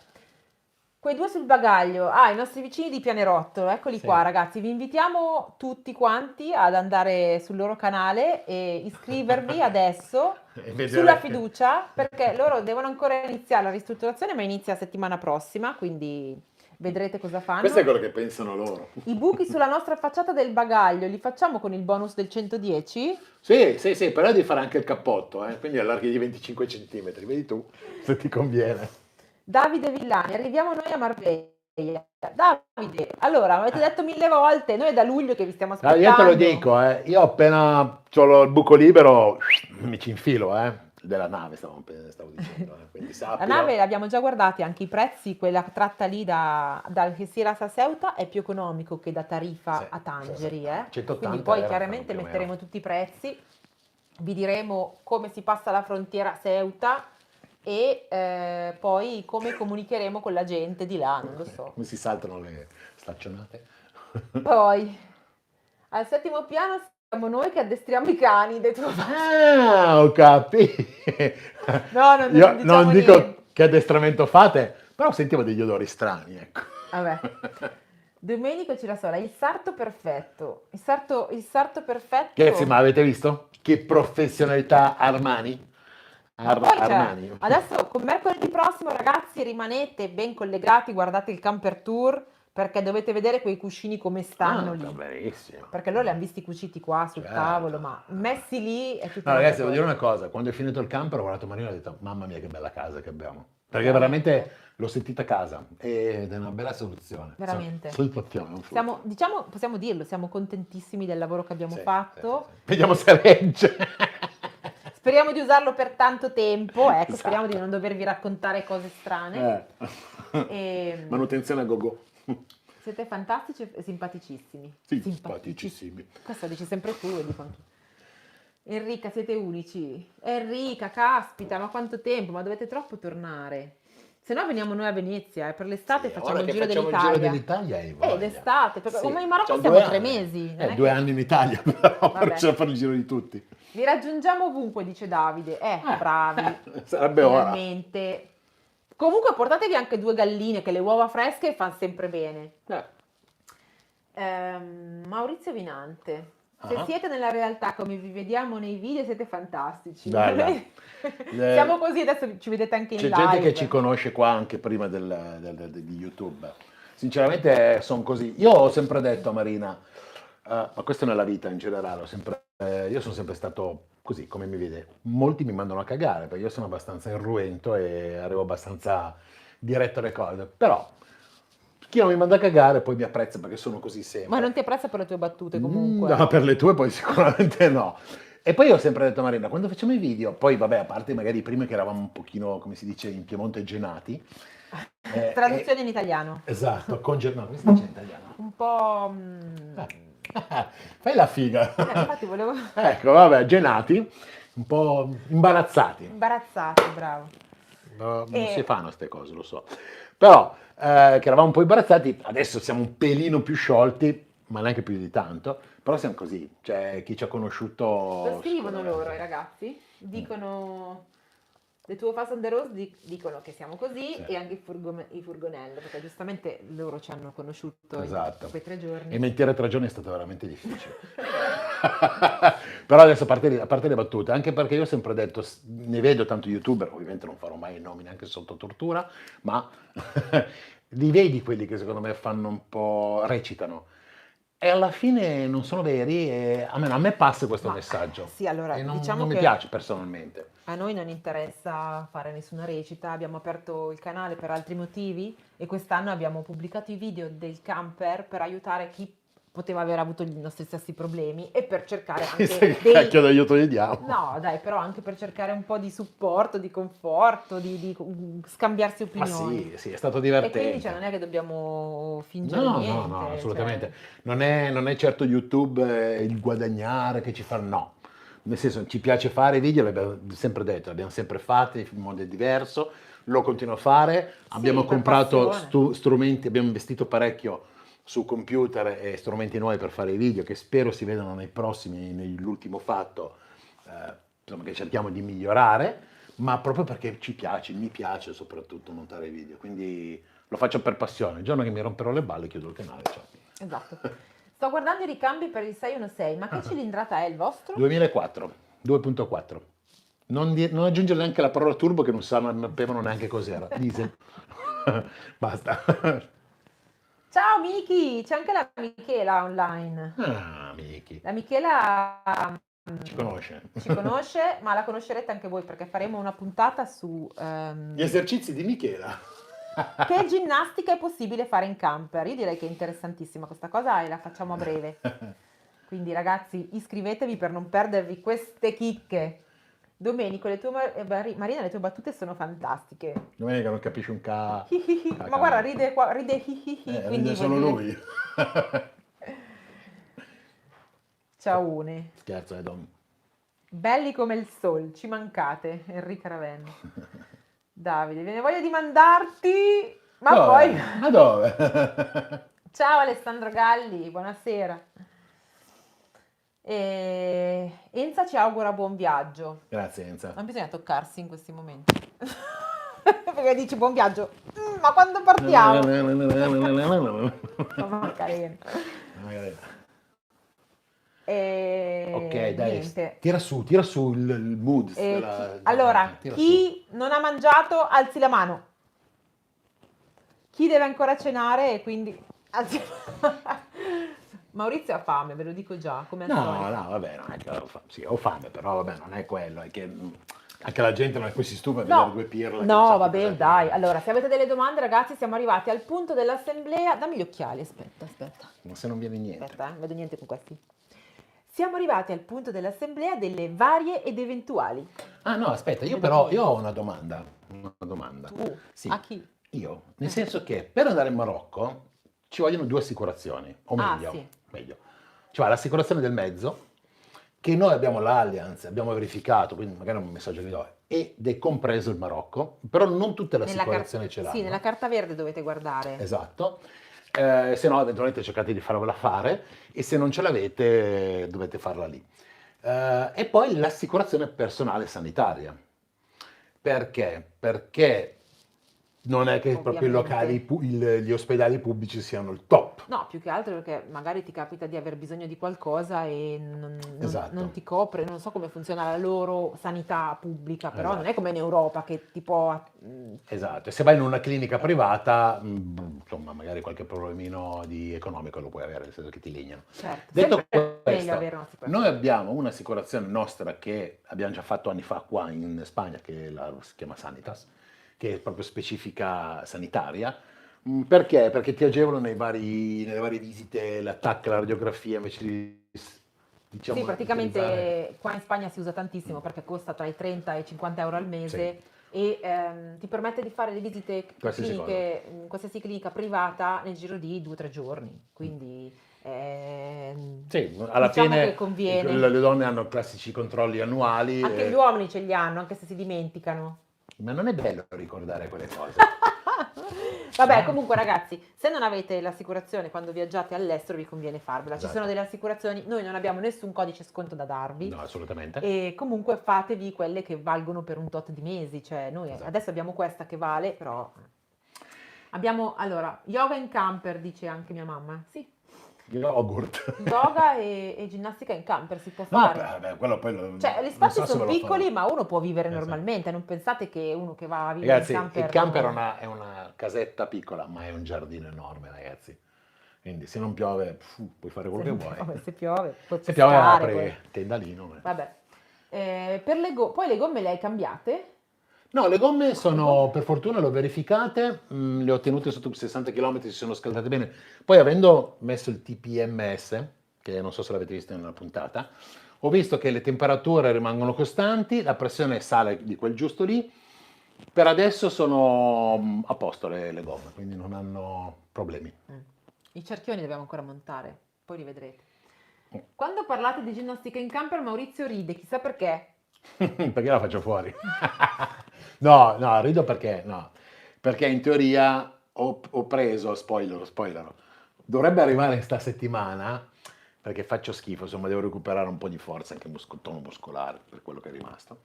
Quei due sul bagaglio. Ah, i nostri vicini di Pianerottolo, eccoli Sì. qua, ragazzi. Vi invitiamo tutti quanti ad andare sul loro canale e iscrivervi adesso E sulla vedere. fiducia, perché loro devono ancora iniziare la ristrutturazione, ma inizia la settimana prossima, quindi vedrete cosa Questo è fanno. quello che pensano loro. I buchi sulla nostra facciata del bagaglio li facciamo con il bonus del 110? Sì, sì, sì, però devi fare anche il cappotto, quindi allarghi di 25 centimetri, vedi tu se ti conviene. Davide Villani, arriviamo noi a Marbella. Davide, allora, avete detto 1000 volte, noi è da luglio che vi stiamo Ah, io te lo aspettando. dico, io appena ho il buco libero mi ci infilo, della nave stavo dicendo, quindi La sappilo. nave l'abbiamo già guardati, anche i prezzi, quella tratta lì da Algeciras a Ceuta è più economico che da Tarifa Sì, a Tangeri, 180 Quindi poi euro chiaramente più o meno. metteremo tutti i prezzi, vi diremo come si passa la frontiera a Ceuta e poi come comunicheremo con la gente di là, non lo so. Come si saltano le staccionate? Poi, al settimo piano siamo noi che addestriamo i cani dei tuoi Ah, ho capito. No, non Io diciamo non dico niente. che addestramento fate, però sentivo degli odori strani, ecco. Vabbè. Domenico Cirasola, il sarto perfetto. Il sarto perfetto. Che sì, ma avete visto? Che professionalità Armani? Ma poi, cioè, Armani. adesso con mercoledì prossimo, ragazzi, rimanete ben collegati, guardate il camper tour, perché dovete vedere quei cuscini come stanno sta lì. benissimo. Perché loro li hanno visti cuciti qua sul Certo. tavolo, ma messi lì è tutta No, un'altra ragazzi, devo dire cosa. una cosa, quando è finito il camper ho guardato Marino e ho detto, mamma mia che bella casa che abbiamo. Perché Veramente. veramente l'ho sentita a casa ed è una bella soluzione. Veramente. Soddisfazione, non frutto. Diciamo, possiamo dirlo, siamo contentissimi del lavoro che abbiamo Sì, fatto. sì, sì. Vediamo se regge. Speriamo di usarlo per tanto tempo, ecco, Esatto. speriamo di non dovervi raccontare cose strane. E Manutenzione a go-go. siete fantastici e simpaticissimi. Simpaticissimi. Questo dici sempre tu, lo dico anche. Enrica, siete unici. Enrica, caspita, ma quanto tempo? Ma dovete troppo tornare. Se no veniamo noi a Venezia, per l'estate facciamo Ora il che giro facciamo il dell'Italia. giro dell'Italia hai voglia. D'estate, perché Sì. come in Marocco C'ho stiamo 2 3 anni. mesi. non è 2 che- anni in Italia, però Vabbè. possiamo fare il giro di tutti. Vi raggiungiamo ovunque, dice Davide. Bravi. Sarebbe ora. Finalmente. Comunque portatevi anche 2 galline, che le uova fresche fanno sempre bene. Maurizio Vinante. Se Ah. siete nella realtà come vi vediamo nei video siete fantastici. Bella. Siamo così, adesso ci vedete anche in C'è live. gente che ci conosce qua anche prima di YouTube. Sinceramente sono così. Io ho sempre detto a Marina, ma questo nella vita in generale, io sono sempre stato così, come mi vede. Molti mi mandano a cagare, perché io sono abbastanza irruento e arrivo abbastanza diretto alle cose. Però chi non mi manda a cagare poi mi apprezza perché sono così sempre. Ma non ti apprezza per le tue battute comunque. No, per le tue poi sicuramente no. E poi ho sempre detto a Marina, quando facciamo i video, poi vabbè, a parte magari prima che eravamo un pochino, come si dice in Piemonte, genati. Traduzione in italiano. Esatto, no, come si dice in italiano? Un po'... Fai la figa. infatti volevo... Ecco, vabbè, genati, un po' imbarazzati. Imbarazzati, bravo. Non si fanno queste cose, lo so. Però, che eravamo un po' imbarazzati, adesso siamo un pelino più sciolti, ma neanche più di tanto, però siamo così, cioè chi ci ha conosciuto... Lo scrivono sicuramente. loro, i ragazzi, dicono... Le tue Fast on the Road dicono che siamo così, Sì. e anche i Furgonello, perché giustamente loro ci hanno conosciuto Esatto. in quei 3 giorni. E mentire 3 giorni è stato veramente difficile. Però adesso a parte le battute, anche perché io ho sempre detto, ne vedo tanto youtuber, ovviamente non farò mai i nomi neanche sotto tortura, ma li vedi quelli che secondo me fanno un po', recitano. E alla fine non sono veri e a me passa questo messaggio. Sì, allora, E non, diciamo non mi che piace personalmente. a noi non interessa fare nessuna recita, abbiamo aperto il canale per altri motivi e quest'anno abbiamo pubblicato i video del camper per aiutare chi poteva aver avuto i nostri stessi problemi e per cercare anche Che cacchio d'aiuto gli diamo? No, dai, però anche per cercare un po' di supporto, di conforto, di scambiarsi Ma opinioni. sì, è stato E divertente. quindi non è che dobbiamo fingere No, niente. no, cioè. assolutamente. Non è certo YouTube il guadagnare che ci fa, no. Nel senso, ci piace fare i video, l'abbiamo sempre detto, l'abbiamo sempre fatti in modo diverso, lo continuo a fare. Abbiamo per comprato passione. strumenti, abbiamo investito parecchio su computer e strumenti nuovi per fare i video, che spero si vedano nei prossimi, nell'ultimo fatto, insomma, che cerchiamo di migliorare, ma proprio perché ci piace, mi piace soprattutto montare video, quindi lo faccio per passione. Il giorno che mi romperò le balle chiudo il canale. Ciao. Esatto. Sto guardando i ricambi per il 616, ma che cilindrata è il vostro? 2004, 2.4. Non aggiungere neanche la parola turbo che non sapevano neanche cos'era. Diesel. Basta. Ciao Miki, c'è anche la Michela online. Ah, Miki. La Michela Ci conosce. ci conosce, ma la conoscerete anche voi perché faremo una puntata su Gli esercizi di Michela. che ginnastica è possibile fare in camper. Io direi che è interessantissima questa cosa e la facciamo a breve. Quindi ragazzi, iscrivetevi per non perdervi queste chicche. Domenico, Marina, le tue battute sono fantastiche. Domenica non capisci un ca... Ma guarda, ride qua, ride quindi ride vuol solo dire- lui. Ciaone. Scherzo, Dom. Belli come il sol, ci mancate, Enrica Ravenna. Davide, viene voglia di mandarti, ma Dove? poi... Ma dove? Ciao Alessandro Galli, buonasera. Enza ci augura buon viaggio. Grazie Enza. Non bisogna toccarsi in questi momenti. Perché dici buon viaggio, ma quando partiamo? Mamma carina. Ok, dai, Niente. tira su il mood. Allora, tira chi non ha mangiato, alzi la mano. Chi deve ancora cenare e quindi alzi la mano. Maurizio ha fame, ve lo dico già, come al su. solito. No, vabbè, non è che sì, ho fame, però vabbè, non è quello, è che anche la gente non è così stufa a vedere due pirla. che non No, sa vabbè, cosa dai. dire. Allora, se avete delle domande, ragazzi, siamo arrivati al punto dell'assemblea. Dammi gli occhiali, aspetta. Ma se non viene niente. Aspetta, non vedo niente con questi. Siamo arrivati al punto dell'assemblea delle varie ed eventuali. Ah no, aspetta, io ho una domanda. Tu? Sì, A chi? io, nel senso che per andare in Marocco ci vogliono 2 assicurazioni, o meglio, sì. Ci va l'assicurazione del mezzo, che noi abbiamo l'Allianz, abbiamo verificato, quindi magari un messaggio che do, ed è compreso il Marocco, però non tutte le assicurazioni ce l'hanno. Sì, nella carta verde dovete guardare. Esatto. Se no, eventualmente cercate di farvela fare, e se non ce l'avete dovete farla lì. E poi l'assicurazione personale sanitaria. Perché? Perché non è che proprio i locali, gli ospedali pubblici siano il top. No, più che altro perché magari ti capita di aver bisogno di qualcosa e Esatto. non ti copre, non so come funziona la loro sanità pubblica, però Esatto. non è come in Europa che ti può... Esatto, e se vai in una clinica privata, insomma, magari qualche problemino economico lo puoi avere, nel senso che ti legnano. Certo, Detto sempre meglio questo, avere un'assicurazione. noi abbiamo un'assicurazione nostra che abbiamo già fatto anni fa qua in Spagna, che si chiama Sanitas, che è proprio specifica sanitaria. Perché? Perché ti agevolano nelle varie visite, l'attacco, la radiografia, invece di, diciamo, Sì, praticamente utilizzare- qua in Spagna si usa tantissimo perché costa tra i 30 e i 50 euro al mese Sì. e ti permette di fare le visite Qualsiasi cliniche, in qualsiasi clinica privata nel giro di 2 o 3 giorni. Quindi Sì, alla diciamo fine che conviene. le donne hanno classici controlli annuali. Anche gli uomini ce li hanno, anche se si dimenticano. Ma non è bello ricordare quelle cose. Vabbè, comunque ragazzi, se non avete l'assicurazione quando viaggiate all'estero vi conviene farvela. Ci Esatto. sono delle assicurazioni, noi non abbiamo nessun codice sconto da darvi. No, assolutamente. E comunque fatevi quelle che valgono per un tot di mesi, cioè noi Esatto. adesso abbiamo questa che vale, però abbiamo, allora, yoga in camper, dice anche mia mamma, sì, Yogurt. yoga e ginnastica in camper si può No, fare. beh, quello poi Cioè, gli non spazi so se sono ve lo piccoli, fanno. ma uno può vivere Esatto. normalmente, non pensate che uno che va a vivere Ragazzi, in camper... il camper no. è una casetta piccola, ma è un giardino enorme, ragazzi. Quindi se non piove, puoi fare quello che vuoi. Se piove, puoi Se piove pescare, apri poi. tendalino. Vabbè. Poi le gomme le hai cambiate? No, le gomme sono, per fortuna le ho verificate, le ho tenute sotto 60 km, si sono scaldate bene. Poi avendo messo il TPMS, che non so se l'avete visto nella puntata, ho visto che le temperature rimangono costanti, la pressione sale di quel giusto lì. Per adesso sono a posto le gomme, quindi non hanno problemi. I cerchioni dobbiamo ancora montare, poi li vedrete. Quando parlate di ginnastica in camper Maurizio ride, chissà perché. Perché la faccio fuori? No, rido perché in teoria ho preso, spoiler, dovrebbe arrivare sta settimana, perché faccio schifo, insomma devo recuperare un po' di forza, anche tono muscolare, per quello che è rimasto.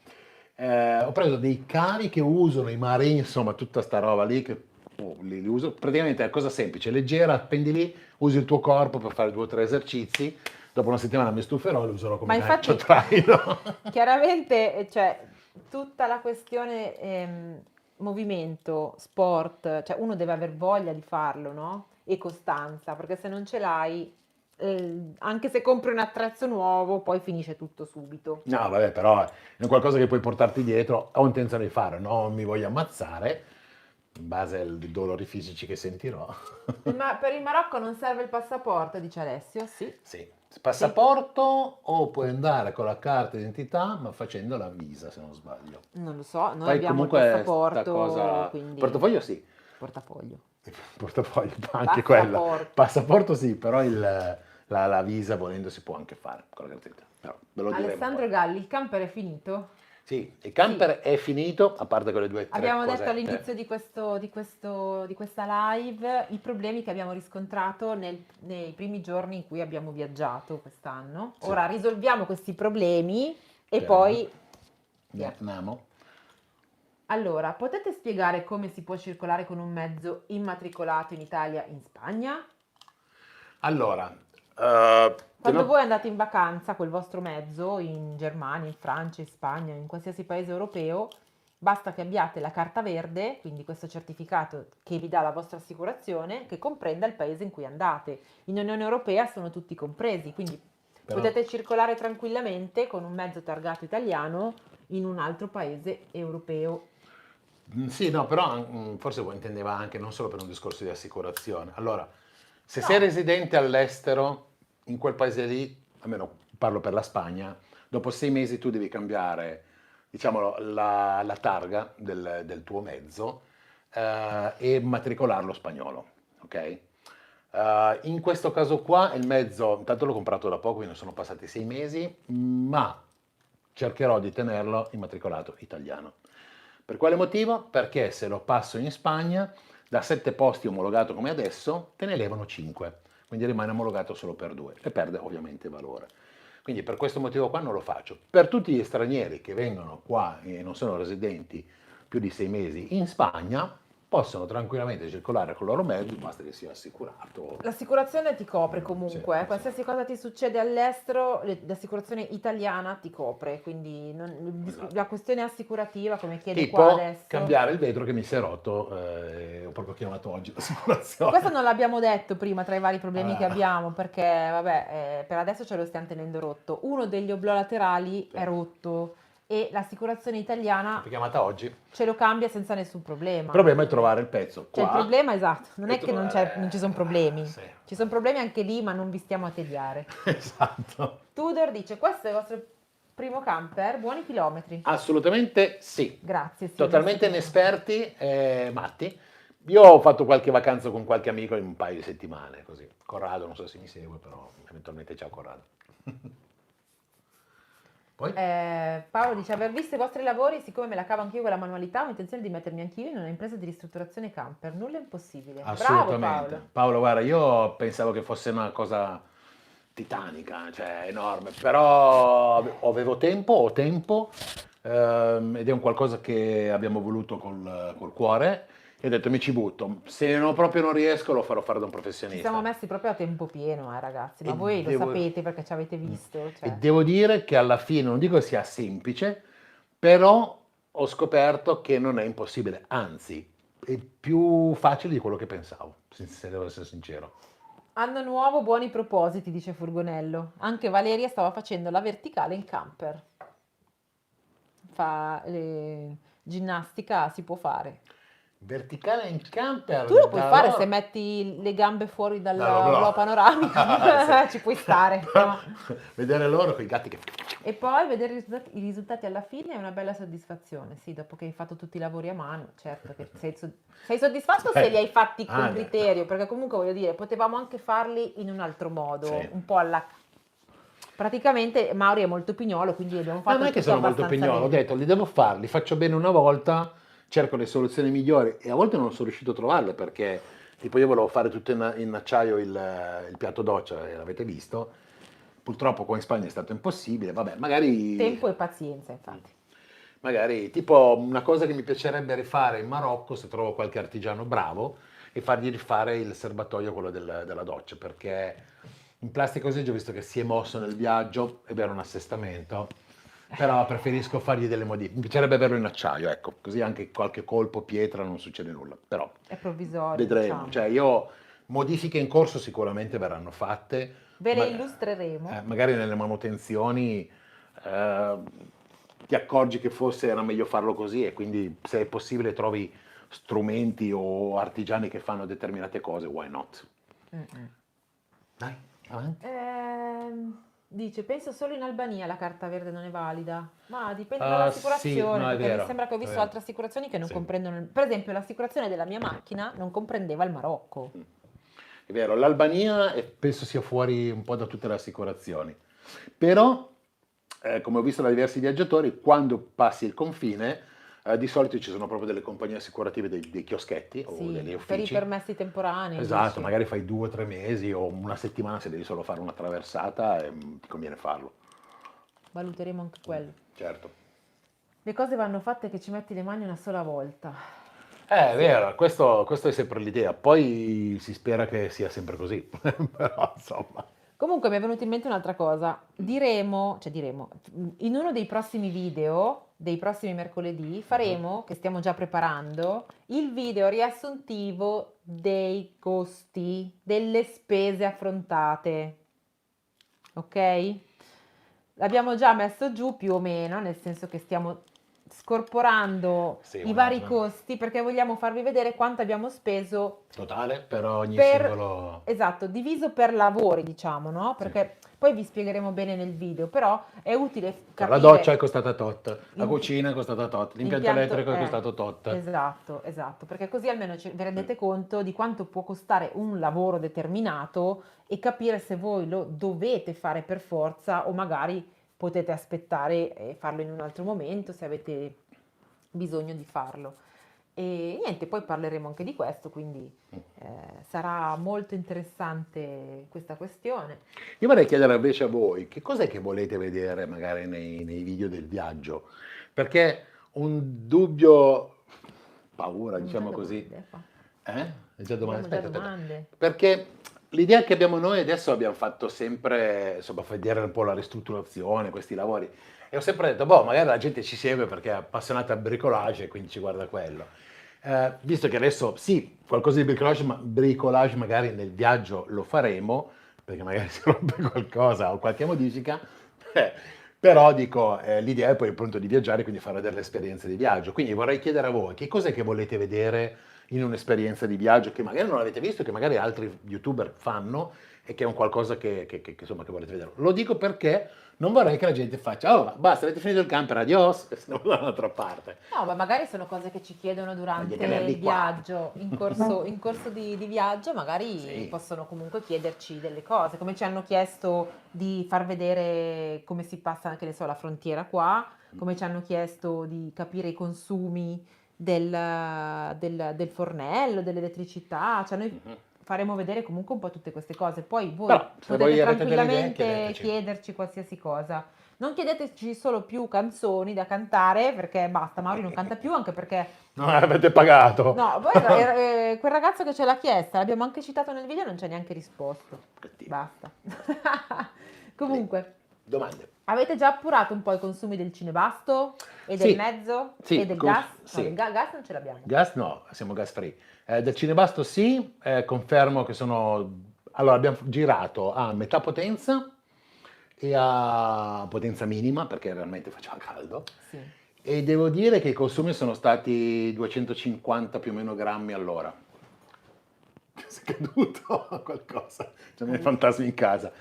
Ho preso dei cavi che uso nei mari, insomma tutta sta roba lì, che li uso, praticamente è una cosa semplice, leggera, appendi lì, usi il tuo corpo per fare 2 o 3 esercizi, dopo una settimana mi stuferò e lo userò Ma come gancio infatti, traino. chiaramente, cioè, tutta la questione movimento, sport, cioè uno deve aver voglia di farlo, no? E costanza, perché se non ce l'hai, anche se compri un attrezzo nuovo, poi finisce tutto subito. No, vabbè, però è un qualcosa che puoi portarti dietro, ho intenzione di fare, non mi voglio ammazzare, in base ai dolori fisici che sentirò. Ma per il Marocco non serve il passaporto, dice Alessio? Sì, Sì, sì, passaporto o puoi andare con la carta d'identità, ma facendo la visa, se non sbaglio. non lo so, noi Poi abbiamo il comunque sta passaporto, cosa... quindi Portafoglio sì, portafoglio. portafoglio anche quella. Passaporto. Passaporto sì, però la visa volendo si può anche fare con la carta d'identità. Però ve lo diremo poi. Alessandro Galli, il camper è finito? Sì, il Sì, camper è finito, a parte quelle 2 o 3 abbiamo detto cosette. all'inizio di questa live i problemi che abbiamo riscontrato nei primi giorni in cui abbiamo viaggiato quest'anno. Sì, Ora risolviamo questi problemi e speriamo. poi via. Andiamo. Allora, potete spiegare come si può circolare con un mezzo immatricolato in Italia e in Spagna? Allora, Quando voi andate in vacanza col vostro mezzo in Germania, in Francia, in Spagna, in qualsiasi paese europeo, basta che abbiate la carta verde, quindi questo certificato che vi dà la vostra assicurazione, che comprenda il paese in cui andate. In Unione Europea sono tutti compresi, quindi però, potete circolare tranquillamente con un mezzo targato italiano in un altro paese europeo. sì, no, però forse voi intendeva anche non solo per un discorso di assicurazione. Allora, se sei No, residente all'estero, in quel paese lì, almeno parlo per la Spagna, dopo 6 mesi tu devi cambiare, diciamo, la targa del tuo mezzo e matricolarlo spagnolo, ok? In questo caso qua il mezzo, intanto l'ho comprato da poco, quindi sono passati 6 mesi, ma cercherò di tenerlo immatricolato italiano. Per quale motivo? Perché se lo passo in Spagna, da 7 posti omologato come adesso, te ne levano 5, quindi rimane omologato solo per 2 e perde ovviamente valore. Quindi per questo motivo qua non lo faccio. Per tutti gli stranieri che vengono qua e non sono residenti più di 6 mesi in Spagna, possono tranquillamente circolare con il loro mezzo, basta che sia assicurato. l'assicurazione ti copre Sì, comunque, sì. qualsiasi cosa ti succede all'estero, l'assicurazione italiana ti copre, quindi la Esatto. questione assicurativa, come chiede qua Tipo adesso, cambiare il vetro che mi si è rotto, ho proprio chiamato oggi questo l'assicurazione. non l'abbiamo detto prima tra i vari problemi che Ah, abbiamo, perché vabbè, per adesso ce lo stiamo tenendo rotto. Uno degli oblolaterali sì. è rotto e l'assicurazione italiana L'ho chiamata oggi. Il ce lo cambia senza nessun problema. problema è trovare il pezzo Cioè il qua problema, esatto, non e è che non ci sono problemi, sì. ci sono problemi anche lì, ma non vi stiamo a tediare. Esatto. Tudor dice, questo è il vostro primo camper, buoni chilometri. Assolutamente sì. Grazie, sì, ho visto Totalmente che... inesperti, matti. Io ho fatto qualche vacanza con qualche amico in un paio di settimane, così. Corrado, non so se mi segue, però eventualmente ciao Corrado. Poi? Paolo dice, aver visto i vostri lavori, siccome me la cavo anch'io con la manualità, ho intenzione di mettermi anch'io in una impresa di ristrutturazione camper. Nulla è impossibile. Bravo Assolutamente. Paolo. Paolo, guarda, io pensavo che fosse una cosa titanica, cioè enorme, però avevo tempo, ho tempo, ed è un qualcosa che abbiamo voluto col cuore e ho detto mi ci butto. Se proprio non riesco lo farò fare da un Ci siamo professionista. messi proprio a tempo pieno, ragazzi, E ma voi lo devo, sapete perché ci avete visto, e cioè. devo dire che alla fine, non dico che sia semplice, però ho scoperto che non è impossibile, anzi è più facile di quello che pensavo, se devo essere sincero. Anno nuovo, buoni propositi, dice Furgonello. Anche Valeria stava facendo la verticale in camper. Ginnastica si può fare. Verticale in Tu lo camper puoi da fare se allora metti le gambe fuori dallo dall'oblò panoramico, Sì. ci puoi stare. Vedere loro con i gatti che... E poi vedere i risultati alla fine è una bella soddisfazione. Sì, dopo che hai fatto tutti i lavori a mano, certo che sei soddisfatto se li hai fatti con Beh. criterio, perché comunque voglio dire, potevamo anche farli in un altro modo, Sì. un po' alla... Praticamente Mauri è molto pignolo, quindi abbiamo No, non fatto è che tutto sono molto abbastanza pignolo, ho bene. detto li devo fare, li faccio bene una volta, cerco le soluzioni migliori e a volte non sono riuscito a trovarle perché Tipo io volevo fare tutto in acciaio il piatto doccia, l'avete visto. Purtroppo qua in Spagna è stato impossibile, vabbè, Tempo e pazienza, infatti. magari tipo una cosa che mi piacerebbe rifare in Marocco, se trovo qualche artigiano bravo, e fargli rifare il serbatoio, quello della doccia, perché in plastica così ho visto che si è mosso nel viaggio, è vero un assestamento, però preferisco fargli delle modifiche. Mi piacerebbe averlo in acciaio, ecco, così anche qualche colpo, pietra, non succede nulla. Però È provvisorio, vedremo. diciamo. Cioè, io modifiche in corso sicuramente verranno fatte, Ve le ma- illustreremo. magari nelle manutenzioni eh, ti accorgi che forse era meglio farlo così e quindi se è possibile trovi strumenti o artigiani che fanno determinate cose, why not? Mm-mm. Dai, avanti. Dice, penso solo in Albania la carta verde non è valida. Ma dipende Sì, dall'assicurazione, no, è perché mi vero. sembra che ho È visto vero. altre assicurazioni che non Sì. comprendono. Per esempio, l'assicurazione della mia macchina non comprendeva il Marocco. È vero, l'Albania penso sia fuori un po' da tutte le assicurazioni, però come ho visto da diversi viaggiatori, quando passi il confine, di solito ci sono proprio delle compagnie assicurative, dei chioschetti o Sì, degli per i uffici. permessi temporanei, Esatto, dici. magari fai 2 o 3 mesi o una settimana se devi solo fare una traversata e ti conviene farlo. Valuteremo anche quello. Certo. Le cose vanno fatte che ci metti le mani una sola volta. È vero, questo è sempre l'idea, poi si spera che sia sempre così, però insomma. Comunque mi è venuta in mente un'altra cosa. Diremo, in uno dei prossimi video, dei prossimi mercoledì, faremo, che stiamo già preparando, il video riassuntivo dei costi, delle spese affrontate. Ok? L'abbiamo già messo giù più o meno, nel senso che stiamo scorporando Sì, i vari no. costi perché vogliamo farvi vedere quanto abbiamo speso Totale per ogni per, singolo... esatto, diviso per lavori, diciamo, no? Sì. Perché poi vi spiegheremo bene nel video, però è utile Cioè, la doccia è capire costata tot, la l'imp- cucina è costata tot, l'impianto l'impianto elettrico è costato tot. esatto, esatto, perché così almeno vi rendete conto di quanto può costare un lavoro determinato e capire se voi lo dovete fare per forza o magari potete aspettare e farlo in un altro momento se avete bisogno di farlo. E niente, poi parleremo anche di questo, quindi sarà molto interessante questa questione. Io vorrei chiedere invece a voi, che cos'è che volete vedere magari nei video del viaggio? Perché un dubbio, paura, Abbiamo già diciamo così, domande qua. È già domani, Abbiamo già aspetta. domande. Perché l'idea che abbiamo noi adesso abbiamo fatto sempre, insomma, vedere un po' la ristrutturazione, questi lavori. E ho sempre detto, boh, magari la gente ci segue perché è appassionata al bricolage e quindi ci guarda quello. Visto che adesso sì, qualcosa di bricolage, ma bricolage magari nel viaggio lo faremo, perché magari si rompe qualcosa o qualche modifica, eh, però dico, l'idea è poi appunto di viaggiare, quindi fare delle esperienze di viaggio. Quindi vorrei chiedere a voi, che cos'è che volete vedere in un'esperienza di viaggio che magari non avete visto, che magari altri youtuber fanno e che è un qualcosa insomma, che volete vedere. Lo dico perché non vorrei che la gente faccia, oh, basta, avete finito il camper, adios, e se ne va da un'altra parte. No, ma magari sono cose che ci chiedono durante Voglio il tenerli qua. viaggio, in corso di viaggio, magari Sì. possono comunque chiederci delle cose, come ci hanno chiesto di far vedere come si passa anche ne so, la frontiera qua, come ci hanno chiesto di capire i consumi del fornello, dell'elettricità, cioè noi Mhm. faremo vedere comunque un po' tutte queste cose, poi voi Però, se potete voi avete delle idee, tranquillamente chiedeteci. chiederci qualsiasi cosa. Non chiedeteci solo più canzoni da cantare perché basta, Mauri non canta più anche perché Non avete pagato. no, poi quel ragazzo che ce l'ha chiesta, l'abbiamo anche citato nel video e non ci ha neanche risposto. Cattivo. Basta. Comunque, Domande. avete già appurato un po' i consumi del cinebasto e del Sì, mezzo sì, e del gas? No, sì. del gas non ce l'abbiamo. Gas no, siamo gas free. Del cinebasto sì, confermo che sono... Allora, abbiamo girato a metà potenza e a potenza minima, perché realmente faceva caldo. Sì. E devo dire che i consumi sono stati 250 più o meno grammi all'ora. Si è caduto qualcosa, c'è dei fantasmi in casa.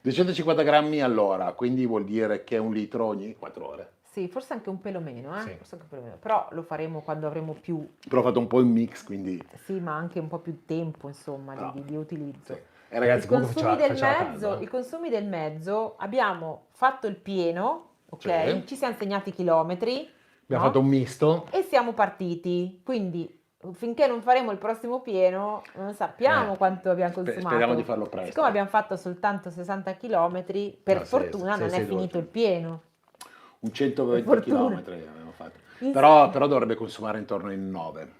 250 grammi all'ora, quindi vuol dire che 1 litro ogni 4 ore. Sì, forse anche un pelo meno, Sì. forse anche un pelo meno. Però lo faremo quando avremo più, Però ho fatto un po' il mix, quindi... sì, ma anche un po' più tempo, insomma, No. di utilizzo. Sì. E ragazzi, I comunque consumi del faceva mezzo, caldo, i consumi del mezzo abbiamo fatto il pieno, ok? Sì. Ci siamo segnati i chilometri, Abbiamo no? fatto un misto. E siamo partiti. Quindi finché non faremo il prossimo pieno, non sappiamo quanto abbiamo consumato. Speriamo di farlo presto. Siccome abbiamo fatto soltanto 60 km, per No, fortuna non è finito il pieno. Un 120 fortuna. km abbiamo fatto. In- Però dovrebbe consumare intorno ai 9.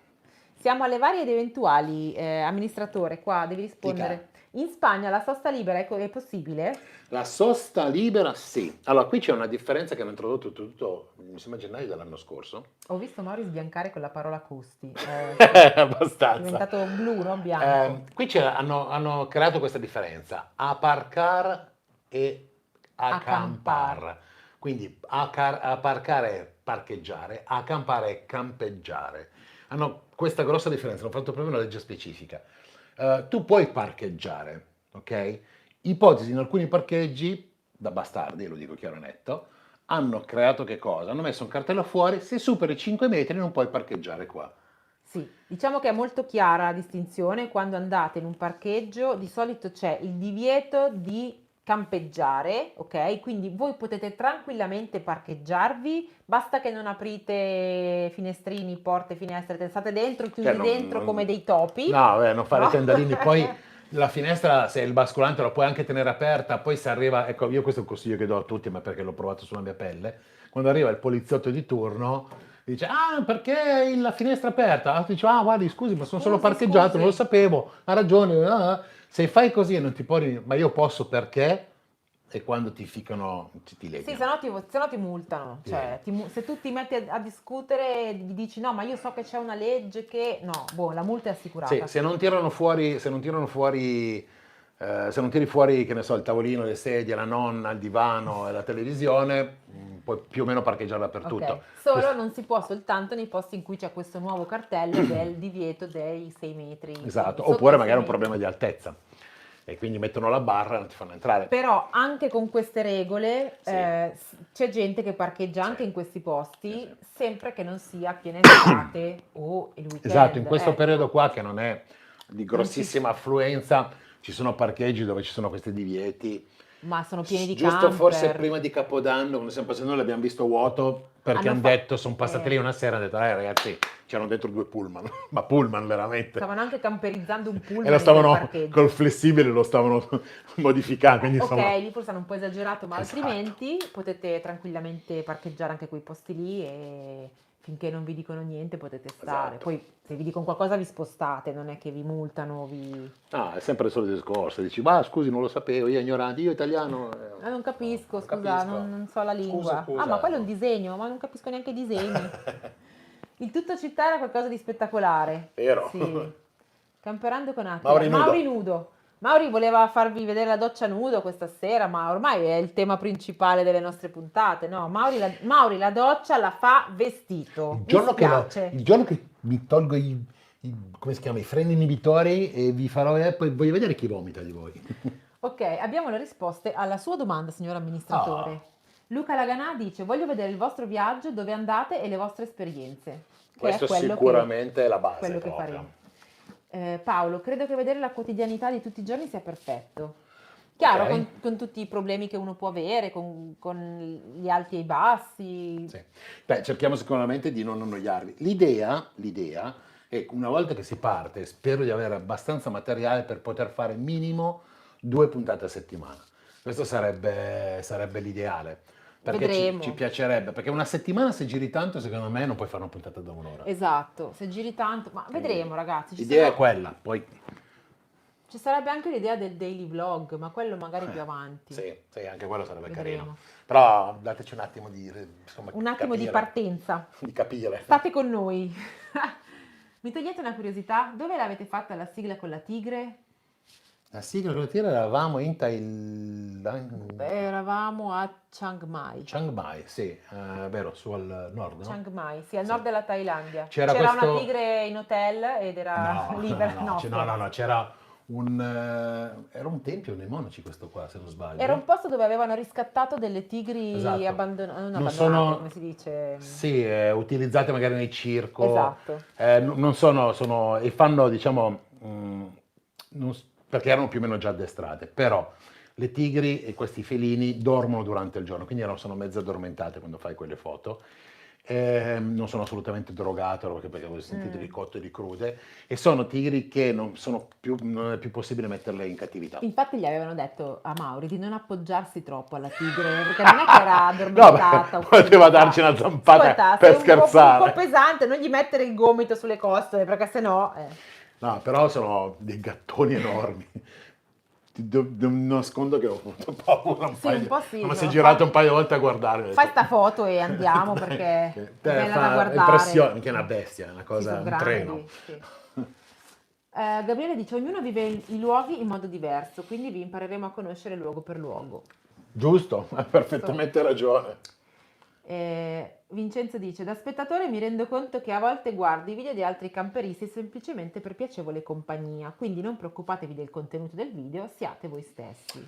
Siamo alle varie ed eventuali, amministratore, qua devi rispondere. In Spagna la sosta libera è possibile? La sosta libera sì. Allora, qui c'è una differenza che hanno introdotto tutto, mi sembra gennaio dell'anno scorso. Ho visto Mauri sbiancare con la parola costi. È Abbastanza. diventato blu, no? Bianco. Qui hanno creato questa differenza, aparcar e acampar. Quindi aparcare è parcheggiare, acampare è campeggiare. Hanno questa grossa differenza, hanno fatto proprio una legge specifica. Tu puoi parcheggiare, ok? Ipotesi, in alcuni parcheggi, da bastardi, lo dico chiaro e netto, hanno creato che cosa? Hanno messo un cartello fuori, se superi 5 metri non puoi parcheggiare qua. Sì, diciamo che è molto chiara la distinzione. Quando andate in un parcheggio, di solito c'è il divieto di campeggiare, ok? Quindi voi potete tranquillamente parcheggiarvi, basta che non aprite finestrini, porte, finestre, state dentro, chiusi dentro come dei topi. No, non fare No? tendalini, poi la finestra, se il basculante lo puoi anche tenere aperta, poi se arriva, ecco, io questo è un consiglio che do a tutti, ma perché l'ho provato sulla mia pelle, quando arriva il poliziotto di turno, dice, perché la finestra è aperta? Tu dici, guardi, scusi, ma sono solo parcheggiato, scusi. non lo sapevo, ha ragione. Se fai così e non ti poni, ma io posso perché? E quando ti ficcano, ti legano. Sì, se no ti multano. Cioè, se tu ti metti a discutere, gli dici no, ma io so che c'è una legge che... No, la multa è assicurata. Sì, se non tirano fuori, se non tiri fuori, che ne so, il tavolino, le sedie, la nonna, il divano e la televisione, puoi più o meno parcheggiare dappertutto. Ok, solo non si può soltanto nei posti in cui c'è questo nuovo cartello del divieto dei 6 metri. Esatto, sotto oppure i 6 magari un metri. problema di altezza e quindi mettono la barra e non ti fanno entrare. Però anche con queste regole Sì. c'è gente che parcheggia Sì. anche in questi posti, Sì, sì. sempre che non sia piena estate o il weekend. Esatto, in questo ecco. periodo qua che non è di grossissima affluenza, ci sono parcheggi dove ci sono questi divieti. Ma sono pieni di Giusto camper. forse prima di Capodanno, quando stiamo passando, noi l'abbiamo visto vuoto, perché hanno detto, sono passati lì una sera, hanno detto, ragazzi, c'erano dentro 2 pullman, ma pullman veramente. Stavano anche camperizzando un pullman E lo in quel stavano, parcheggio. col flessibile lo stavano modificando. Quindi, Ok, insomma, lì forse hanno un po' esagerato, ma Esatto. altrimenti potete tranquillamente parcheggiare anche quei posti lì e finché non vi dicono niente potete stare. Esatto. Poi se vi dicono qualcosa vi spostate, non è che vi multano, è sempre il solito discorso, dici, ma scusi, non lo sapevo, io ignorante, io italiano. non capisco, non scusa, capisco. non so la lingua. Scusa. Ma quello è un disegno, ma non capisco neanche i disegni. Il tutto città era qualcosa di spettacolare. Vero. Sì. Camperando con Attila. Mauri nudo. Mauri nudo. Mauri voleva farvi vedere la doccia nudo questa sera, ma ormai è il tema principale delle nostre puntate, no? Mauri la doccia la fa vestito. Il giorno che mi tolgo come si chiama, i freni inibitori e vi farò vedere, poi voglio vedere chi vomita di voi. Ok, abbiamo le risposte alla sua domanda, signor amministratore. Luca Laganà dice: voglio vedere il vostro viaggio, dove andate e le vostre esperienze. Questo sicuramente è la base. Quello che faremo. Paolo, credo che vedere la quotidianità di tutti i giorni sia perfetto. Chiaro, Ok. con tutti i problemi che uno può avere, con gli alti e i bassi. Sì. Beh, cerchiamo sicuramente di non annoiarvi. L'idea è, una volta che si parte, spero di avere abbastanza materiale per poter fare minimo 2 puntate a settimana. Questo sarebbe l'ideale. Perché Vedremo. ci piacerebbe, perché una settimana se giri tanto, secondo me non puoi fare una puntata da un'ora. Esatto, se giri tanto, ma vedremo ragazzi. L'idea è quella, poi... Ci sarebbe anche l'idea del daily vlog, ma quello magari più avanti. Sì, anche quello sarebbe Vedremo. carino. Però dateci un attimo di... insomma, Un attimo di capire. partenza. Di capire. State con noi. Mi togliete una curiosità? Dove l'avete fatta la sigla con la tigre? La sigla con la tira eravamo in Thailandia. Eravamo a Chiang Mai. Chiang Mai, sì, vero, su al nord, no? Chiang Mai, sì, al nord della Thailandia. C'era C'era questo- una tigre in hotel ed era libera. no, c'era era un tempio nei monaci questo qua, se non sbaglio. Era un posto dove avevano riscattato delle tigri Esatto. abbandonate, non Non abbandonate, sono- come si dice. Sì, utilizzate magari nei circo. Esatto. Non sono, e fanno, diciamo, perché erano più o meno già addestrate, però le tigri e questi felini dormono durante il giorno, quindi sono mezze addormentate quando fai quelle foto. non sono assolutamente drogato perché avevo sentito di cotte e di crude, e sono tigri che non è più possibile metterle in cattività. Infatti gli avevano detto a Mauri di non appoggiarsi troppo alla tigre, perché non è che era No, addormentata o poteva finita. darci una zampata Ascolta, per sei un po' scherzare. pesante, non gli mettere il gomito sulle costole, perché sennò... No, però sono dei gattoni enormi. Non nascondo che ho avuto paura Sì, un po' sì, quando si è no, girato un paio di volte a guardare. Ho fai detto, sta foto e andiamo perché è bella da fa guardare. impressione, anche una bestia, è una Sì, cosa, sono un treno. grandi, sì. Gabriele dice, ognuno vive i luoghi in modo diverso, quindi vi impareremo a conoscere luogo per luogo. Giusto, hai perfettamente ragione. Vincenzo dice, da spettatore mi rendo conto che a volte guardo i video di altri camperisti semplicemente per piacevole compagnia, quindi non preoccupatevi del contenuto del video, siate voi stessi.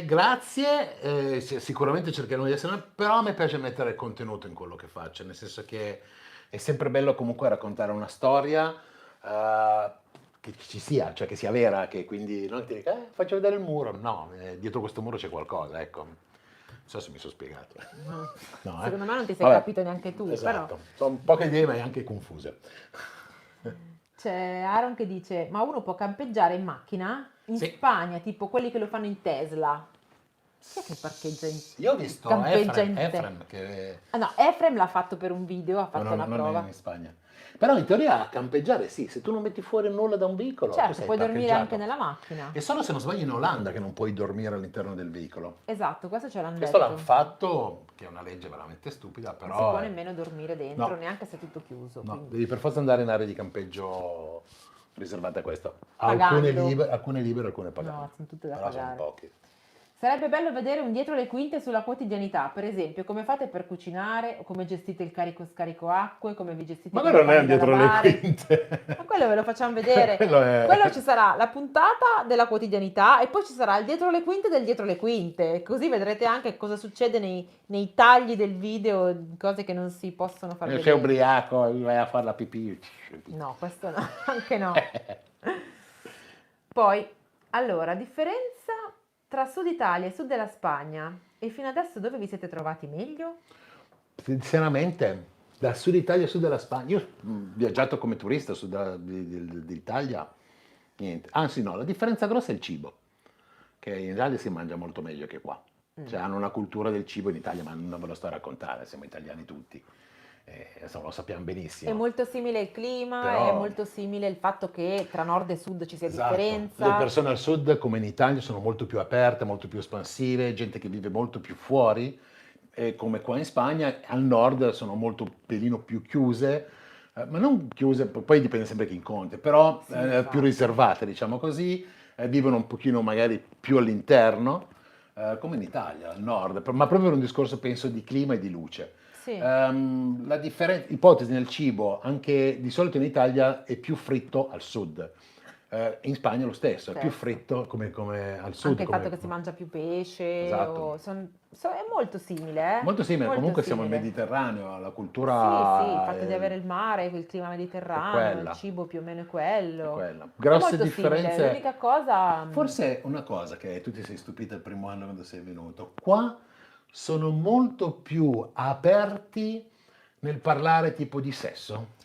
Grazie, sicuramente cercheremo di essere, però a me piace mettere contenuto in quello che faccio, nel senso che è sempre bello comunque raccontare una storia che ci sia, cioè che sia vera, che quindi non ti dica, faccio vedere il muro, no, dietro questo muro c'è qualcosa, ecco. Non so se mi sono spiegato. No, Secondo me non ti sei Vabbè, capito neanche tu, esatto, però... sono poche idee ma anche confuse. C'è Aaron che dice, ma uno può campeggiare in macchina? In Sì. Spagna, tipo quelli che lo fanno in Tesla. Chi è che parcheggia in Io ho visto campeggia in Efrem che Ah no, Efrem l'ha fatto per un video, ha fatto no, una non è prova. in Spagna. Però in teoria a campeggiare sì, se tu non metti fuori nulla da un veicolo, tu Certo, sei puoi dormire parcheggiato. anche nella macchina. E solo se non sbaglio in Olanda che non puoi dormire all'interno del veicolo. Esatto, questo ce l'hanno Questo l'hanno detto. fatto, che è una legge veramente stupida, Non si può però nemmeno dormire dentro, no, neanche se è tutto chiuso. no, Quindi. devi per forza andare in aree di campeggio riservate a questo. Pagando. Alcune libere, alcune pagate. No, sono tutte da Però sono pagare. pochi. Sarebbe bello vedere un dietro le quinte sulla quotidianità, per esempio, come fate per cucinare, o come gestite il carico-scarico acque, come vi gestite Ma con quello i non è panni da dietro le lavare. quinte. Ma quello ve lo facciamo vedere. Quello è... Quello ci sarà la puntata della quotidianità e poi ci sarà il dietro le quinte del dietro le quinte. Così vedrete anche cosa succede nei tagli del video, cose che non si possono far Sei vedere. ubriaco, vai a fare la pipì. No, questo no, anche no. Poi, allora, differenza tra Sud Italia e Sud della Spagna. E fino adesso dove vi siete trovati meglio? Sinceramente, da Sud Italia a Sud della Spagna, io ho viaggiato come turista d'Italia, niente. Anzi no, la differenza grossa è il cibo, che in Italia si mangia molto meglio che qua. Cioè hanno una cultura del cibo in Italia, ma non ve lo sto a raccontare, siamo italiani tutti, insomma, lo sappiamo È benissimo. molto simile il clima, è Però, molto simile il fatto che tra nord e sud ci sia esatto, le differenza. persone al sud, come in Italia, sono molto più aperte, molto più espansive, gente che vive molto più fuori, e come qua in Spagna, al nord sono molto un pelino più chiuse, ma non chiuse, poi dipende sempre chi incontri, però Sì, più infatti. riservate, diciamo così, vivono un pochino magari più all'interno, come in Italia, al nord, ma proprio per un discorso penso di clima e di luce. Sì. La ipotesi nel cibo, anche di solito in Italia è più fritto al sud. In Spagna è lo stesso, è più Certo. fritto come al sud. Anche il fatto che si mangia più pesce, Esatto. è molto simile, eh? Molto simile, Molto comunque siamo al simile. Mediterraneo, la Sì, cultura sì, il fatto di avere il mare, il clima mediterraneo, il quella. cibo più o meno è È quello. quella. È Grosse molto simile, differenze. l'unica cosa... Forse una cosa che tu ti sei stupita il primo anno quando sei venuto, qua sono molto più aperti nel parlare tipo di sesso.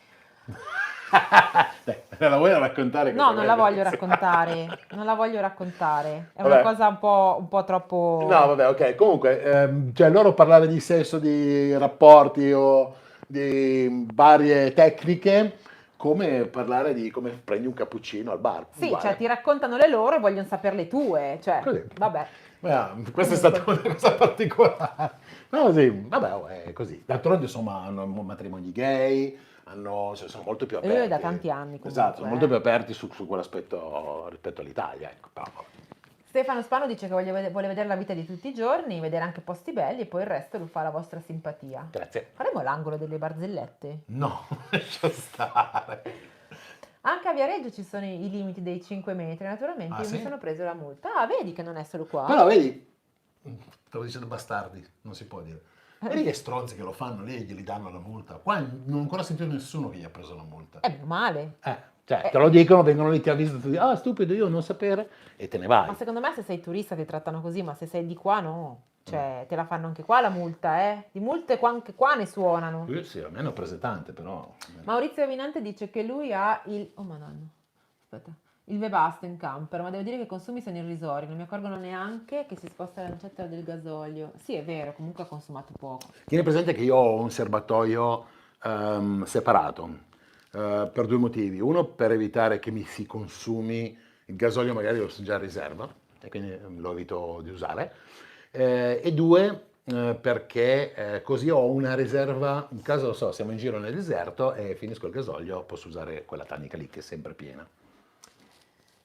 Dai, me la vuoi raccontare No, questa non la cosa? voglio raccontare, non la voglio raccontare. È una Vabbè. cosa un po' troppo... No, vabbè, ok. Comunque, cioè loro parlare di sesso, di rapporti o di varie tecniche, come parlare di come prendi un cappuccino al bar. Sì, Uguale. cioè ti raccontano le loro e vogliono sapere le tue, cioè, Così. vabbè. Questa è Comunque. stata una cosa particolare. No, sì, vabbè, è così. D'altronde, insomma, hanno matrimoni gay, sono molto più E aperti. lui è da tanti anni comunque. Esatto, sono molto più aperti su quell'aspetto rispetto all'Italia. Ecco, però, Stefano Spano dice che vuole vedere la vita di tutti i giorni, vedere anche posti belli e poi il resto lo fa la vostra simpatia. grazie. Faremo l'angolo delle barzellette? No, lascia stare. Anche a Viareggio ci sono i limiti dei 5 metri, naturalmente Ah, io mi sì? sono preso la multa. Ah, vedi che non è solo qua? Però vedi, stavo dicendo bastardi, non si può dire. Vedi che stronzi che lo fanno lì e glieli danno la multa. Qua non ho ancora sentito nessuno che gli ha preso la multa. È male. Cioè, te lo dicono, vengono lì, ti avvisano, tu dici, ah, stupido, io non sapere, e te ne vai. Ma secondo me se sei turista ti trattano così, ma se sei di qua no. Cioè, te la fanno anche qua la multa, eh? Di multe anche qua ne suonano. Sì, a me ne ho prese tante, però. Maurizio Avinante dice che lui ha il... Oh madonna, aspetta. Il Webasto in camper, ma devo dire che i consumi sono irrisori, non mi accorgono neanche che si sposta la lancetta del gasolio. Sì, è vero, comunque ha consumato poco. Tieni presente che io ho un serbatoio separato per due motivi. Uno, per evitare che mi si consumi il gasolio, magari lo so già in riserva, e quindi lo evito di usare. E due, perché così ho una riserva, in caso, lo so, siamo in giro nel deserto e finisco il gasolio, posso usare quella tanica lì che è sempre piena.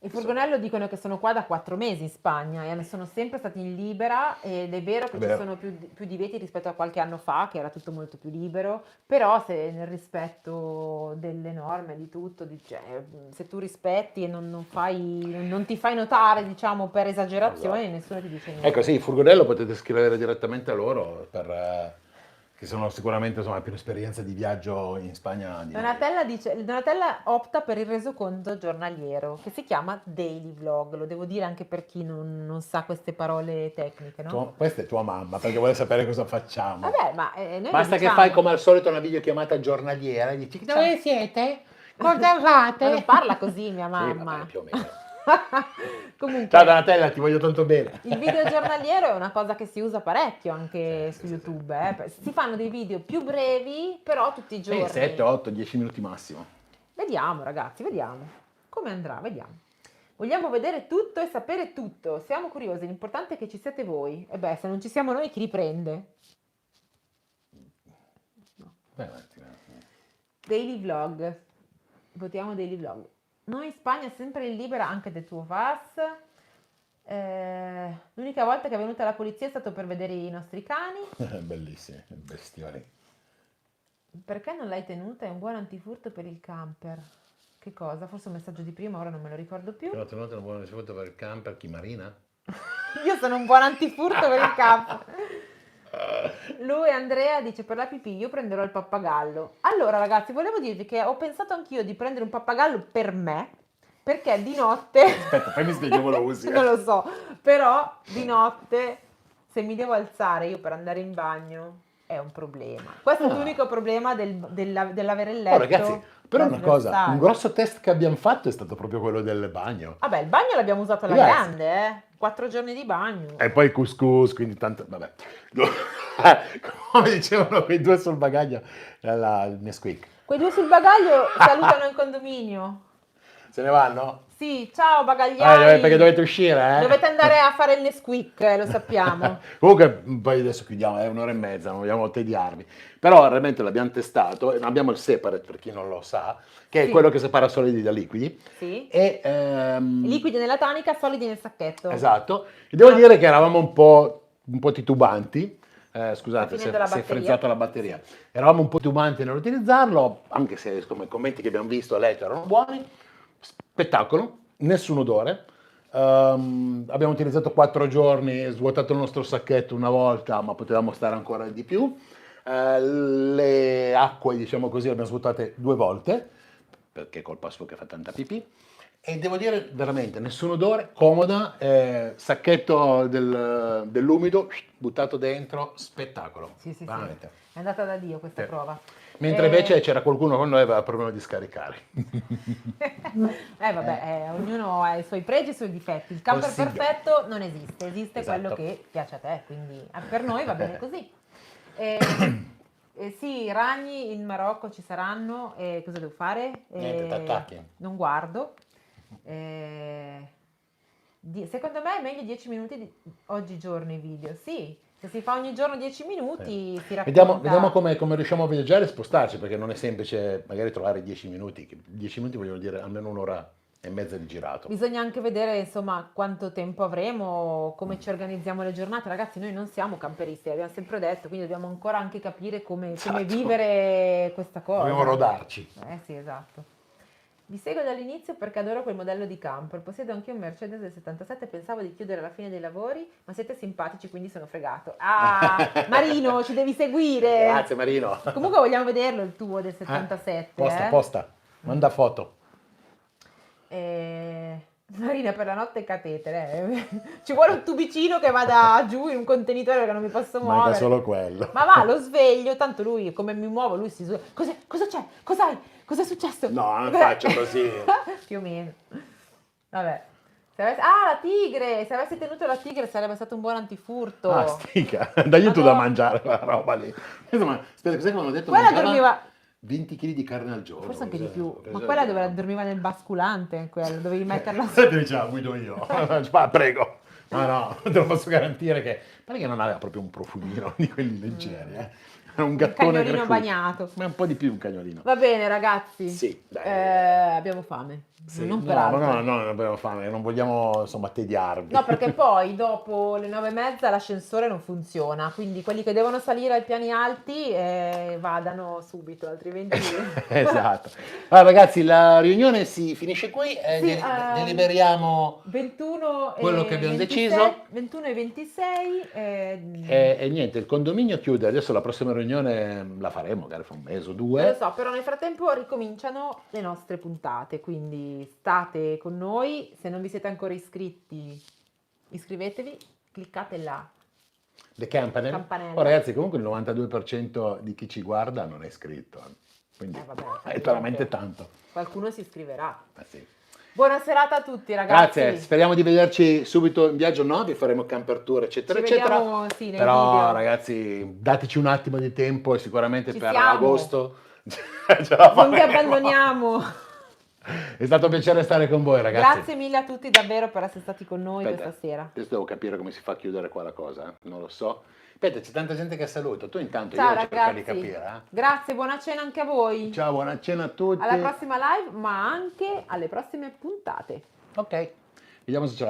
Il Furgonello dicono che sono qua da 4 mesi in Spagna e sono sempre stati in libera ed è vero che ci sono più divieti rispetto a qualche anno fa, che era tutto molto più libero, però se nel rispetto delle norme, di tutto, se tu rispetti e non ti fai notare, diciamo, per esagerazione, Esatto. nessuno ti dice niente. Ecco, sì, il furgonello potete scrivere direttamente a loro, che sono sicuramente insomma, più esperienza di viaggio in Spagna. Donatella opta per il resoconto giornaliero, che si chiama Daily Vlog, lo devo dire anche per chi non sa queste parole tecniche, no? Questa è tua mamma, perché vuole sapere cosa facciamo. Vabbè, ma noi Basta che diciamo. fai come al solito una videochiamata giornaliera e dici dove siete? Cosa fate? Ma non parla così mia Sì, mamma. vabbè, più o meno. Comunque, Ciao Donatella, ti voglio tanto bene. il video giornaliero è una cosa che si usa parecchio anche su YouTube. Si fanno dei video più brevi, però tutti i giorni. 7, 8, 10 minuti massimo. Vediamo ragazzi, vediamo. Come andrà, vediamo. Vogliamo vedere tutto e sapere tutto. Siamo curiosi, l'importante è che ci siete voi. E beh, se non ci siamo noi, chi riprende? No. Vai avanti. Daily vlog. Votiamo daily vlog. Noi in Spagna sempre in libera anche The Two of Us. L'unica volta che è venuta la polizia è stato per vedere i nostri cani. Bellissimi, bestioni. Perché non l'hai tenuta? È un buon antifurto per il camper. Che cosa? Forse un messaggio di prima, ora non me lo ricordo più. Ho tenuto una buona ricevuta per il camper, chi Marina? Io sono un buon antifurto per il camper. Lui Andrea dice per la pipì io prenderò il pappagallo. Allora ragazzi, volevo dirvi che ho pensato anch'io di prendere un pappagallo per me, perché di notte Aspetta, poi mi spieghi come lo usi. non lo so, però di notte se mi devo alzare io per andare in bagno è un problema. Questo è l'unico problema dell'avere il letto. Oh ragazzi, però una cosa, trasversale. un grosso test che abbiamo fatto è stato proprio quello del bagno. Vabbè, il bagno l'abbiamo usato alla Ragazzi. grande, 4 giorni di bagno. E poi il couscous, quindi tanto, vabbè. Come dicevano quei due sul bagaglio, il Nesquik. Quei due sul bagaglio salutano in condominio. Se ne vanno? Sì, ciao bagagliai. Perché dovete uscire, eh? Dovete andare a fare il Nesquik, lo sappiamo. Comunque, poi adesso chiudiamo, è un'ora e mezza, non vogliamo tediarvi. Però realmente l'abbiamo testato, e abbiamo il separate per chi non lo sa, che è Sì. quello che separa solidi da liquidi. Sì. E, Liquidi nella tanica, solidi nel sacchetto. Esatto. E devo dire che eravamo un po' titubanti. Scusate, finendo si la è batteria. frizzata la batteria. Eravamo un po' titubanti nell'utilizzarlo, anche se come i commenti che abbiamo visto e letto erano buoni. Spettacolo, nessun odore. Abbiamo utilizzato 4 giorni, svuotato il nostro sacchetto una volta, ma potevamo stare ancora di più. Le acque, diciamo così, le abbiamo svuotate 2 volte, perché è colpa sua che fa tanta pipì. E devo dire veramente nessun odore, comoda, sacchetto dell'umido, buttato dentro, spettacolo. Sì, sì, veramente. sì. È andata da Dio questa Sì. prova. Mentre invece c'era qualcuno con noi che aveva problema di scaricare. Vabbè, ognuno ha i suoi pregi e i suoi difetti. Il camper Consiglio. perfetto non esiste, esiste Esatto. quello che piace a te, quindi per noi va bene così. Sì, i ragni in Marocco ci saranno, cosa devo fare? Niente, t'attacchi. Non guardo. Secondo me è meglio 10 minuti oggigiorno i video, sì. Se si fa ogni giorno 10 minuti si racconta. Vediamo come riusciamo a viaggiare e spostarci, perché non è semplice magari trovare 10 minuti. 10 minuti vogliono dire almeno un'ora e mezza di girato. Bisogna anche vedere insomma quanto tempo avremo, come ci organizziamo le giornate. Ragazzi, noi non siamo camperisti, l'abbiamo sempre detto, quindi dobbiamo ancora anche capire come Esatto. vivere questa cosa. Dobbiamo rodarci. Sì, esatto. Vi seguo dall'inizio perché adoro quel modello di camper. Possiedo anche un Mercedes del 77, pensavo di chiudere alla fine dei lavori, ma siete simpatici, quindi sono fregato. Ah, Marino, ci devi seguire. Grazie Marino. Comunque vogliamo vederlo il tuo del 77, Posta, eh? posta. Manda foto. Marina per la notte catetere. Ci vuole un tubicino che vada giù in un contenitore perché non mi posso Manca muovere. solo quello. Ma va, lo sveglio, tanto lui, come mi muovo, lui si sveglia. Cosa c'è? Cos'hai? Cos'è successo? No, non faccio così. Più o meno. Vabbè. La tigre! Se avessi tenuto la tigre sarebbe stato un buon antifurto. Ah, stica. Dagli tu da Madonna. mangiare quella roba lì. Insomma, aspetta, cos'è che mi hanno detto? Quella Mangiava dormiva... 20 kg di carne al giorno. Forse anche di più. Cos'è? Ma quella dove dormiva nel basculante, quella, dovevi metterla su. Quella ti diceva, guido io. Ma prego. No, te lo posso garantire che... Pare che non aveva proprio un profumino di quelli leggeri, Era un gattone cagnolino cresciuto. bagnato. Ma un po' di più un cagnolino. Va bene, ragazzi. Sì, dai. Abbiamo fame. Sì. Non No, per altro. no, non abbiamo fame, non vogliamo insomma tediarvi. No, perché poi dopo le 9:30 l'ascensore non funziona, quindi quelli che devono salire ai piani alti vadano subito, altrimenti... Esatto. Allora, ragazzi, la riunione si finisce qui, Sì, deliberiamo 21 quello e che abbiamo 26, deciso. 21 e 26. E niente, il condominio chiude, adesso la prossima riunione la faremo, magari fra un mese o Non lo due. so, però nel frattempo ricominciano le nostre puntate, quindi state con noi. Se non vi siete ancora iscritti, iscrivetevi, cliccate là. Le campanelle. Campanella. Oh, ragazzi, comunque il 92% di chi ci guarda non è iscritto, quindi Vabbè, è veramente tanto. Qualcuno si iscriverà. Sì. Buona serata a tutti, ragazzi. Grazie, speriamo di vederci subito in viaggio, no? Vi faremo camper tour, eccetera, Ci eccetera. vediamo, sì, nei Però, video. ragazzi, dateci un attimo di tempo e sicuramente Ci per siamo. agosto ce la Non vi faremo. abbandoniamo. È stato un piacere stare con voi, ragazzi. Grazie mille a tutti davvero per essere stati con noi Aspetta, questa sera. adesso devo capire come si fa a chiudere qua la cosa, non lo so. Aspetta, c'è tanta gente che saluta. Tu intanto Ciao io devo cercare di ragazzi. capire. Grazie, buona cena anche a voi. Ciao, buona cena a tutti. Alla prossima live, ma anche alle prossime puntate. Ok, vediamo se ce la